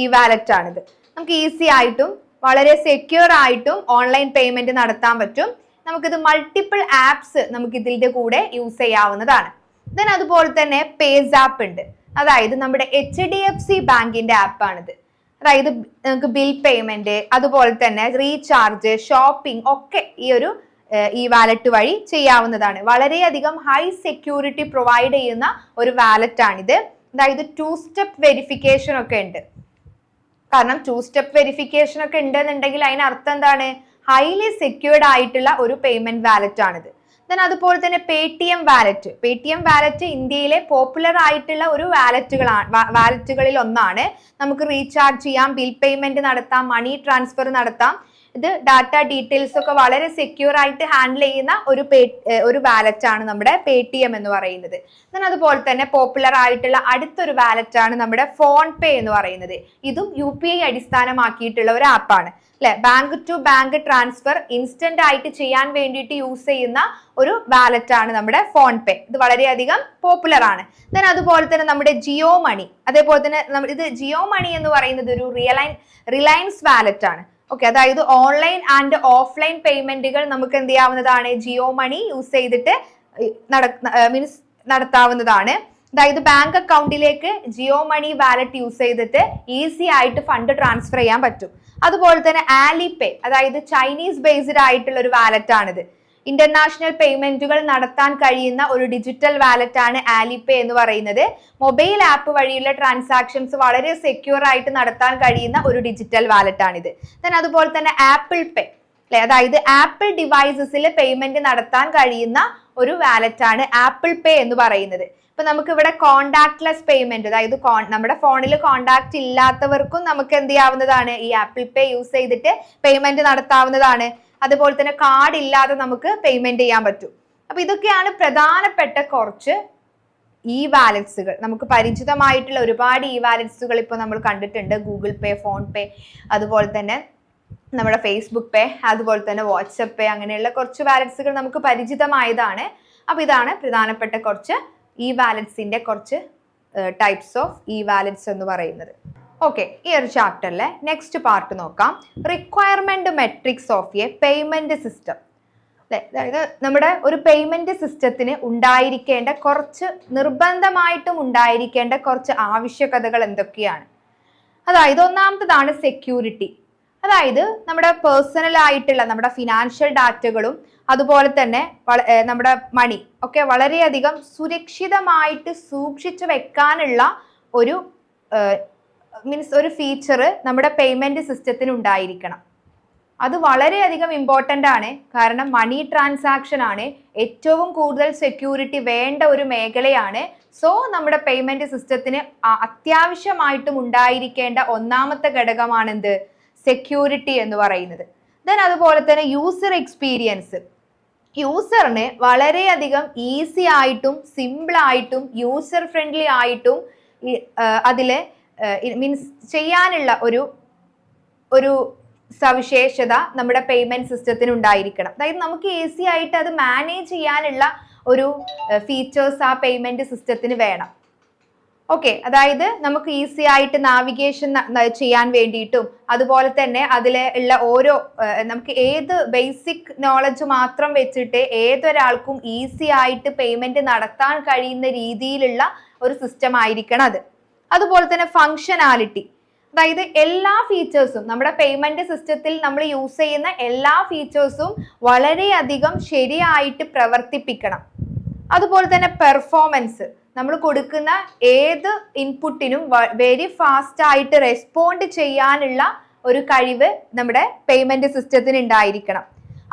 ഇ വാലറ്റ് ആണിത്. നമുക്ക് ഈസി ആയിട്ടും വളരെ സെക്യൂർ ആയിട്ടും ഓൺലൈൻ പേയ്മെന്റ് നടത്താൻ പറ്റും. നമുക്കിത് മൾട്ടിപ്പിൾ ആപ്സ് നമുക്ക് ഇതിന്റെ കൂടെ യൂസ് ചെയ്യാവുന്നതാണ്. അതുപോലെ തന്നെ പേസാപ്പ് ഉണ്ട്. അതായത് നമ്മുടെ HDFC ബാങ്കിന്റെ ആപ്പാണിത്. അതായത് നമുക്ക് ബിൽ പേയ്മെന്റ് അതുപോലെ തന്നെ റീചാർജ്, ഷോപ്പിംഗ് ഒക്കെ ഈ ഒരു ഈ വാലറ്റ് വഴി ചെയ്യാവുന്നതാണ്. വളരെയധികം ഹൈ സെക്യൂരിറ്റി പ്രൊവൈഡ് ചെയ്യുന്ന ഒരു വാലറ്റ് ആണിത്. അതായത് 2 സ്റ്റെപ്പ് വെരിഫിക്കേഷൻ ഒക്കെ ഉണ്ട്. കാരണം 2 സ്റ്റെപ്പ് വെരിഫിക്കേഷൻ ഒക്കെ ഉണ്ടെന്നുണ്ടെങ്കിൽ അതിനർത്ഥം എന്താണ്, ഹൈലി സെക്യൂർഡ് ആയിട്ടുള്ള ഒരു പേയ്മെന്റ് വാലറ്റ് ആണിത്. അതുപോലെ തന്നെ പേടിഎം വാലറ്റ് ഇന്ത്യയിലെ പോപ്പുലർ ആയിട്ടുള്ള ഒരു വാലറ്റുകളിൽ ഒന്നാണ്. നമുക്ക് റീചാർജ് ചെയ്യാം, ബിൽ പേയ്മെന്റ് നടത്താം, മണി ട്രാൻസ്ഫർ നടത്താം. ഇത് ഡാറ്റ ഡീറ്റെയിൽസ് ഒക്കെ വളരെ സെക്യൂർ ആയിട്ട് ഹാൻഡിൽ ചെയ്യുന്ന ഒരു വാലറ്റ് ആണ് നമ്മുടെ പേടിഎം എന്ന് പറയുന്നത്. അതുപോലെ തന്നെ പോപ്പുലർ ആയിട്ടുള്ള അടുത്തൊരു വാലറ്റ് ആണ് നമ്മുടെ ഫോൺ പേ എന്ന് പറയുന്നത്. ഇതും UPI അടിസ്ഥാനമാക്കിയിട്ടുള്ള ഒരു ആപ്പാണ് അല്ലെ. Bank to bank transfer instant ആയിട്ട് ചെയ്യാൻ വേണ്ടിയിട്ട് യൂസ് ചെയ്യുന്ന ഒരു വാലറ്റ് ആണ് നമ്മുടെ ഫോൺ പേ. ഇത് വളരെയധികം പോപ്പുലർ ആണ്. അതുപോലെ തന്നെ നമ്മുടെ ജിയോ മണി, അതേപോലെ തന്നെ ഇത് ജിയോ മണി എന്ന് പറയുന്നത് ഒരു റിലയൻസ് വാലറ്റ് ആണ്. ഓക്കെ, അതായത് ഓൺലൈൻ ആൻഡ് ഓഫ്ലൈൻ പേയ്മെന്റുകൾ നമുക്ക് എന്ത് ചെയ്യാവുന്നതാണ്, ജിയോ മണി യൂസ് ചെയ്തിട്ട് നടത്താവുന്നതാണ്. അതായത് ബാങ്ക് അക്കൗണ്ടിലേക്ക് ജിയോ മണി വാലറ്റ് യൂസ് ചെയ്തിട്ട് ഈസി ആയിട്ട് ഫണ്ട് ട്രാൻസ്ഫർ ചെയ്യാൻ പറ്റും. അതുപോലെ തന്നെ ആലിപേ, അതായത് ചൈനീസ് ബേസ്ഡ് ആയിട്ടുള്ള ഒരു വാലറ്റ് ആണിത്. ഇന്റർനാഷണൽ പേയ്മെന്റുകൾ നടത്താൻ കഴിയുന്ന ഒരു ഡിജിറ്റൽ വാലറ്റ് ആണ് ആലിപേ എന്ന് പറയുന്നത്. മൊബൈൽ ആപ്പ് വഴിയുള്ള ട്രാൻസാക്ഷൻസ് വളരെ സെക്യൂർ ആയിട്ട് നടത്താൻ കഴിയുന്ന ഒരു ഡിജിറ്റൽ വാലറ്റ് ആണിത്. അതുപോലെ തന്നെ ആപ്പിൾ പേ, അല്ലെ, അതായത് ആപ്പിൾ ഡിവൈസസിൽ പേയ്മെന്റ് നടത്താൻ കഴിയുന്ന ഒരു വാലറ്റ് ആണ് ആപ്പിൾ പേ എന്ന് പറയുന്നത്. ഇപ്പൊ നമുക്ക് ഇവിടെ കോണ്ടാക്ട്ലെസ് പേയ്മെന്റ്, അതായത് നമ്മുടെ ഫോണിൽ കോണ്ടാക്ട് ഇല്ലാത്തവർക്കും നമുക്ക് എന്ത് ചെയ്യാവുന്നതാണ്, ഈ ആപ്പിൾ പേ യൂസ് ചെയ്തിട്ട് പേയ്മെന്റ് നടത്താവുന്നതാണ്. അതുപോലെ തന്നെ കാർഡ് ഇല്ലാതെ നമുക്ക് പേയ്മെന്റ് ചെയ്യാൻ പറ്റും. അപ്പൊ ഇതൊക്കെയാണ് പ്രധാനപ്പെട്ട കുറച്ച് ഇ വാലറ്റ്സുകൾ. നമുക്ക് പരിചിതമായിട്ടുള്ള ഒരുപാട് ഇ വാലറ്റ്സുകൾ ഇപ്പോൾ നമ്മൾ കണ്ടിട്ടുണ്ട്. ഗൂഗിൾ പേ, ഫോൺ പേ, അതുപോലെ തന്നെ നമ്മുടെ ഫേസ്ബുക്ക് പേ, അതുപോലെ തന്നെ വാട്സപ്പ് പേ, അങ്ങനെയുള്ള കുറച്ച് വാലറ്റ്സുകൾ നമുക്ക് പരിചിതമായതാണ്. അപ്പൊ ഇതാണ് പ്രധാനപ്പെട്ട കുറച്ച് ഇ വാലറ്റ്സിന്റെ കുറച്ച് ടൈപ്സ് ഓഫ് ഇ വാലറ്റ്സ് എന്ന് പറയുന്നത്. ഓക്കെ, ഈ ഒരു ചാപ്റ്ററിലെ നെക്സ്റ്റ് പാർട്ട് നോക്കാം. Requirement matrix of a payment system. അതായത് നമ്മുടെ ഒരു പേയ്മെന്റ് സിസ്റ്റത്തിന് ഉണ്ടായിരിക്കേണ്ട കുറച്ച്, നിർബന്ധമായിട്ടും ഉണ്ടായിരിക്കേണ്ട കുറച്ച് ആവശ്യകതകൾ എന്തൊക്കെയാണ്? അതായത് ഒന്നാമത്തതാണ് സെക്യൂരിറ്റി. അതായത് നമ്മുടെ പേഴ്സണൽ ആയിട്ടുള്ള നമ്മുടെ ഫിനാൻഷ്യൽ ഡാറ്റകളും അതുപോലെ തന്നെ നമ്മുടെ മണി ഒക്കെ വളരെയധികം സുരക്ഷിതമായിട്ട് സൂക്ഷിച്ചു വെക്കാനുള്ള ഒരു ഒരു ഫീച്ചർ നമ്മുടെ പേയ്മെന്റ് സിസ്റ്റത്തിന് ഉണ്ടായിരിക്കണം. അത് വളരെയധികം ഇമ്പോർട്ടൻ്റ് ആണ്. കാരണം മണി ട്രാൻസാക്ഷൻ ആണ് ഏറ്റവും കൂടുതൽ സെക്യൂരിറ്റി വേണ്ട ഒരു മേഖലയാണ്. സോ നമ്മുടെ പേയ്മെന്റ് സിസ്റ്റത്തിന് അത്യാവശ്യമായിട്ടും ഉണ്ടായിരിക്കേണ്ട ഒന്നാമത്തെ ഘടകമാണ് എന്ത്? സെക്യൂരിറ്റി എന്ന് പറയുന്നത്. ദെൻ അതുപോലെ തന്നെ യൂസർ എക്സ്പീരിയൻസ്. യൂസറിന് വളരെയധികം ഈസി ആയിട്ടും സിമ്പിൾ ആയിട്ടും യൂസർ ഫ്രണ്ട്ലി ആയിട്ടും അതില് മീൻസ് ചെയ്യാനുള്ള ഒരു സവിശേഷത നമ്മുടെ പേയ്മെന്റ് സിസ്റ്റത്തിന് ഉണ്ടായിരിക്കണം. അതായത് നമുക്ക് ഈസി ആയിട്ട് അത് മാനേജ് ചെയ്യാനുള്ള ഒരു ഫീച്ചേഴ്സ് ആ പേയ്മെന്റ് സിസ്റ്റത്തിന് വേണം. ഓക്കെ, അതായത് നമുക്ക് ഈസി ആയിട്ട് നാവിഗേഷൻ ചെയ്യാൻ വേണ്ടിയിട്ടും അതുപോലെ തന്നെ അതിൽ ഉള്ള ഓരോ നമുക്ക് ഏത് ബേസിക് നോളജ് മാത്രം വെച്ചിട്ട് ഏതൊരാൾക്കും ഈസി ആയിട്ട് പേയ്മെന്റ് നടത്താൻ കഴിയുന്ന രീതിയിലുള്ള ഒരു സിസ്റ്റം ആയിരിക്കണം അത്. അതുപോലെ തന്നെ ഫങ്ഷനാലിറ്റി, അതായത് എല്ലാ ഫീച്ചേഴ്സും നമ്മുടെ പേയ്മെന്റ് സിസ്റ്റത്തിൽ നമ്മൾ യൂസ് ചെയ്യുന്ന എല്ലാ ഫീച്ചേഴ്സും വളരെയധികം ശരിയായിട്ട് പ്രവർത്തിപ്പിക്കണം. അതുപോലെ തന്നെ പെർഫോമൻസ്, നമ്മൾ കൊടുക്കുന്ന ഏത് ഇൻപുട്ടിനും വെരി ഫാസ്റ്റ് ആയിട്ട് റെസ്പോണ്ട് ചെയ്യാനുള്ള ഒരു കഴിവ് നമ്മുടെ പേയ്മെന്റ് സിസ്റ്റത്തിന് ഉണ്ടായിരിക്കണം.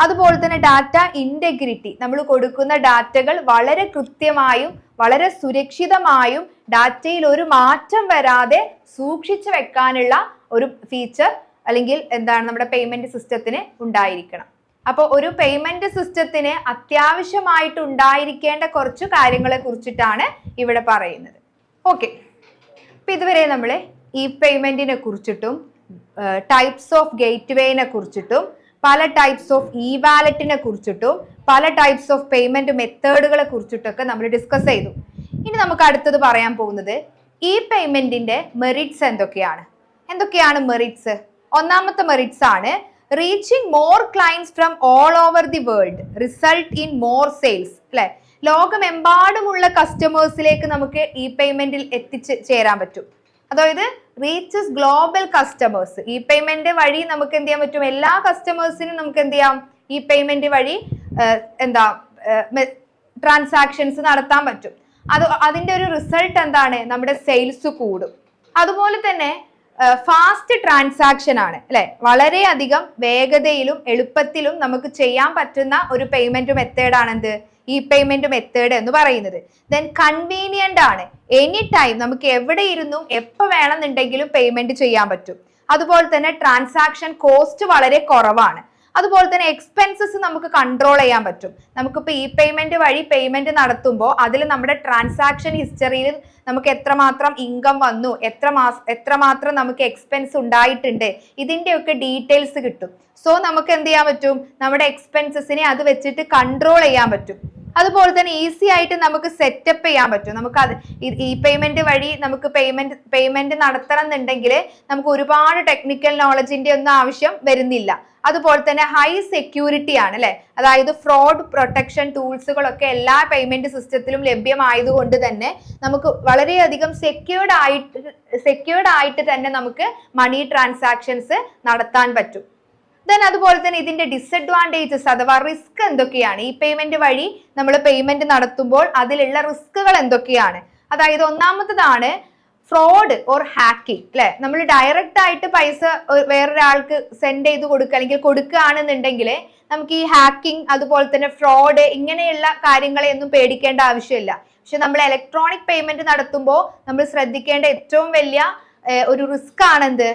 അതുപോലെ തന്നെ ഡാറ്റ ഇന്റഗ്രിറ്റി, നമ്മൾ കൊടുക്കുന്ന ഡാറ്റകൾ വളരെ കൃത്യമായും വളരെ സുരക്ഷിതമായും ഡാറ്റയിൽ ഒരു മാറ്റം വരാതെ സൂക്ഷിച്ചു വെക്കാനുള്ള ഒരു ഫീച്ചർ അല്ലെങ്കിൽ എന്താണ് നമ്മുടെ പേയ്മെന്റ് സിസ്റ്റത്തിന് ഉണ്ടായിരിക്കണം. അപ്പോൾ ഒരു പേയ്മെന്റ് സിസ്റ്റത്തിന് അത്യാവശ്യമായിട്ട് ഉണ്ടായിരിക്കേണ്ട കുറച്ച് കാര്യങ്ങളെ കുറിച്ചിട്ടാണ് ഇവിടെ പറയുന്നത്. ഓക്കെ, അപ്പൊ ഇതുവരെ നമ്മൾ ഈ പേയ്മെന്റിനെ കുറിച്ചിട്ടും ടൈപ്സ് ഓഫ് ഗേറ്റ്വേനെ കുറിച്ചിട്ടും പല ടൈപ്സ് ഓഫ് ഇ വാലറ്റിനെ കുറിച്ചിട്ടും പല ടൈപ്സ് ഓഫ് പേയ്മെന്റ് മെത്തേഡുകളെ കുറിച്ചിട്ടൊക്കെ നമ്മൾ ഡിസ്കസ് ചെയ്തു. ഇനി നമുക്ക് അടുത്തത് പറയാൻ പോകുന്നത് ഈ പേയ്മെന്റിന്റെ മെറിറ്റ്സ് എന്തൊക്കെയാണ് മെറിറ്റ്സ്? ഒന്നാമത്തെ മെറിറ്റ്സ് ആണ് reaching more clients from all over the world result in more sales. അല്ലെ, ലോകമെമ്പാടുമുള്ള കസ്റ്റമേഴ്സിലേക്ക് നമുക്ക് ഈ പേയ്മെന്റിൽ ചേരാൻ പറ്റും. അതായത് റീച്ചസ് ഗ്ലോബൽ കസ്റ്റമേഴ്സ്. ഈ പേയ്മെന്റ് വഴി നമുക്ക് എന്ത് ചെയ്യാൻ പറ്റും? എല്ലാ കസ്റ്റമേഴ്സിനും നമുക്ക് എന്ത് ചെയ്യാം? ഈ പേയ്മെന്റ് വഴി ട്രാൻസാക്ഷൻസ് നടത്താൻ പറ്റും. അതിന്റെ ഒരു റിസൾട്ട് എന്താണ്? നമ്മുടെ സെയിൽസ് കൂടും. അതുപോലെ തന്നെ ഫാസ്റ്റ് ട്രാൻസാക്ഷൻ ആണ്, അല്ലെ, വളരെയധികം വേഗതയിലും എളുപ്പത്തിലും നമുക്ക് ചെയ്യാൻ പറ്റുന്ന ഒരു പേയ്മെന്റ് മെത്തേഡ് ആണ് എന്ത്? ഈ പേയ്മെന്റ് മെത്തേഡ് എന്ന് പറയുന്നത്. ദെൻ കൺവീനിയന്റ് ആണ്, എനി ടൈം നമുക്ക് എവിടെ ഇരുന്നും എപ്പോൾ വേണമെന്നുണ്ടെങ്കിലും പേയ്മെന്റ് ചെയ്യാൻ പറ്റും. അതുപോലെ തന്നെ ട്രാൻസാക്ഷൻ കോസ്റ്റ് വളരെ കുറവാണ്. അതുപോലെ തന്നെ എക്സ്പെൻസസ് നമുക്ക് കൺട്രോൾ ചെയ്യാൻ പറ്റും. നമുക്കിപ്പോൾ ഈ പേയ്മെന്റ് വഴി പേയ്മെന്റ് നടത്തുമ്പോൾ അതിൽ നമ്മുടെ ട്രാൻസാക്ഷൻ ഹിസ്റ്ററിയിൽ നമുക്ക് എത്രമാത്രം ഇൻകം വന്നു, എത്രമാത്രം നമുക്ക് എക്സ്പെൻസ് ഉണ്ടായിട്ടുണ്ട്, ഇതിൻ്റെയൊക്കെ ഡീറ്റെയിൽസ് കിട്ടും. സോ നമുക്ക് എന്ത് ചെയ്യാൻ പറ്റും? നമ്മുടെ എക്സ്പെൻസസിനെ അത് വെച്ചിട്ട് കൺട്രോൾ ചെയ്യാൻ പറ്റും. അതുപോലെ തന്നെ ഈസി ആയിട്ട് നമുക്ക് സെറ്റപ്പ് ചെയ്യാൻ പറ്റും. നമുക്ക് അത് ഇ പേയ്മെന്റ് വഴി നമുക്ക് പേയ്മെന്റ് നടത്തണം എന്നുണ്ടെങ്കിൽ നമുക്ക് ഒരുപാട് ടെക്നിക്കൽ നോളജിന്റെ ഒന്നും ആവശ്യം വരുന്നില്ല. അതുപോലെ തന്നെ ഹൈ സെക്യൂരിറ്റി ആണ് അല്ലെ, അതായത് ഫ്രോഡ് പ്രൊട്ടക്ഷൻ ടൂൾസുകളൊക്കെ എല്ലാ പേയ്മെന്റ് സിസ്റ്റത്തിലും ലഭ്യമായതുകൊണ്ട് തന്നെ നമുക്ക് വളരെയധികം സെക്യൂർഡ് ആയിട്ട് തന്നെ നമുക്ക് മണി ട്രാൻസാക്ഷൻസ് നടത്താൻ പറ്റും. ദെൻ അതുപോലെ തന്നെ ഇതിന്റെ ഡിസഡ്വാൻറ്റേജസ് അഥവാ റിസ്ക് എന്തൊക്കെയാണ്, ഈ പേയ്മെന്റ് വഴി നമ്മൾ പേയ്മെന്റ് നടത്തുമ്പോൾ അതിലുള്ള റിസ്കുകൾ എന്തൊക്കെയാണ്? അതായത് ഒന്നാമത്തതാണ് ഫ്രോഡ് ഓർ ഹാക്കിംഗ് അല്ലെ. നമ്മൾ ഡയറക്റ്റ് ആയിട്ട് പൈസ വേറൊരാൾക്ക് സെൻഡ് ചെയ്ത് കൊടുക്കുക അല്ലെങ്കിൽ കൊടുക്കുകയാണെന്നുണ്ടെങ്കിൽ നമുക്ക് ഈ ഹാക്കിംഗ് അതുപോലെ തന്നെ ഫ്രോഡ് ഇങ്ങനെയുള്ള കാര്യങ്ങളെയൊന്നും പേടിക്കേണ്ട ആവശ്യമില്ല. പക്ഷെ നമ്മൾ ഇലക്ട്രോണിക് പേയ്മെന്റ് നടത്തുമ്പോൾ നമ്മൾ ശ്രദ്ധിക്കേണ്ട ഏറ്റവും വലിയ ഒരു റിസ്ക് ആണെന്ത്,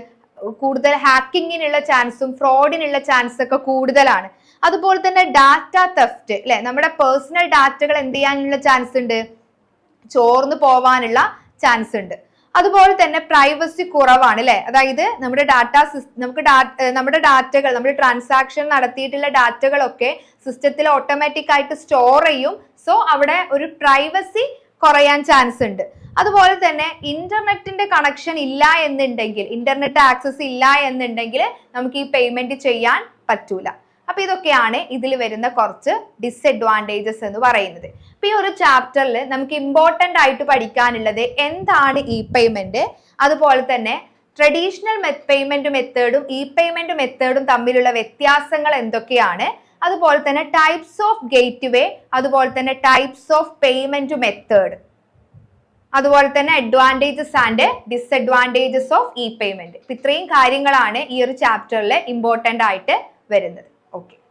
കൂടുതൽ ഹാക്കിങ്ങിനുള്ള ചാൻസും ഫ്രോഡിനുള്ള ചാൻസ് ഒക്കെ കൂടുതലാണ്. അതുപോലെ തന്നെ ഡാറ്റ തെഫ്റ്റ് അല്ലെ, നമ്മുടെ പേഴ്സണൽ ഡാറ്റകൾ എന്ത് ചെയ്യാനുള്ള ചാൻസ് ഉണ്ട്, ചോർന്നു പോവാനുള്ള ചാൻസ് ഉണ്ട്. അതുപോലെ തന്നെ പ്രൈവസി കുറവാണ് അല്ലെ, അതായത് നമ്മുടെ നമ്മുടെ ഡാറ്റകൾ നമ്മൾ ട്രാൻസാക്ഷൻ നടത്തിയിട്ടുള്ള ഡാറ്റകളൊക്കെ സിസ്റ്റത്തിൽ ഓട്ടോമാറ്റിക് ആയിട്ട് സ്റ്റോർ ചെയ്യും. സോ അവിടെ ഒരു പ്രൈവസി കുറയാൻ ചാൻസ് ഉണ്ട്. അതുപോലെ തന്നെ ഇന്റർനെറ്റിന്റെ കണക്ഷൻ ഇല്ല എന്നുണ്ടെങ്കിൽ, ഇന്റർനെറ്റ് ആക്സസ് ഇല്ല എന്നുണ്ടെങ്കിൽ നമുക്ക് ഈ പേയ്മെന്റ് ചെയ്യാൻ പറ്റൂല. അപ്പൊ ഇതൊക്കെയാണ് ഇതിൽ വരുന്ന കുറച്ച് ഡിസഡ്വാൻറ്റേജസ് എന്ന് പറയുന്നത്. അപ്പൊ ഈ ഒരു ചാപ്റ്ററിൽ നമുക്ക് ഇമ്പോർട്ടന്റ് ആയിട്ട് പഠിക്കാനുള്ളത് എന്താണ് ഇ പേയ്മെന്റ്, അതുപോലെ തന്നെ ട്രഡീഷണൽ പേയ്മെന്റ് മെത്തേഡും ഇ പേയ്മെന്റ് മെത്തേഡും തമ്മിലുള്ള വ്യത്യാസങ്ങൾ എന്തൊക്കെയാണ്, അതുപോലെ തന്നെ ടൈപ്സ് ഓഫ് ഗേറ്റ് വേ, അതുപോലെ തന്നെ ടൈപ്സ് ഓഫ് പേയ്മെന്റ് മെത്തേഡ്, അതുപോലെ തന്നെ advantages and disadvantages of E payment. ഇത്രയും കാര്യങ്ങളാണ് ഈ ഒരു ചാപ്റ്ററിൽ ഇമ്പോർട്ടന്റ് ആയിട്ട് വരുന്നത്. ഓക്കെ.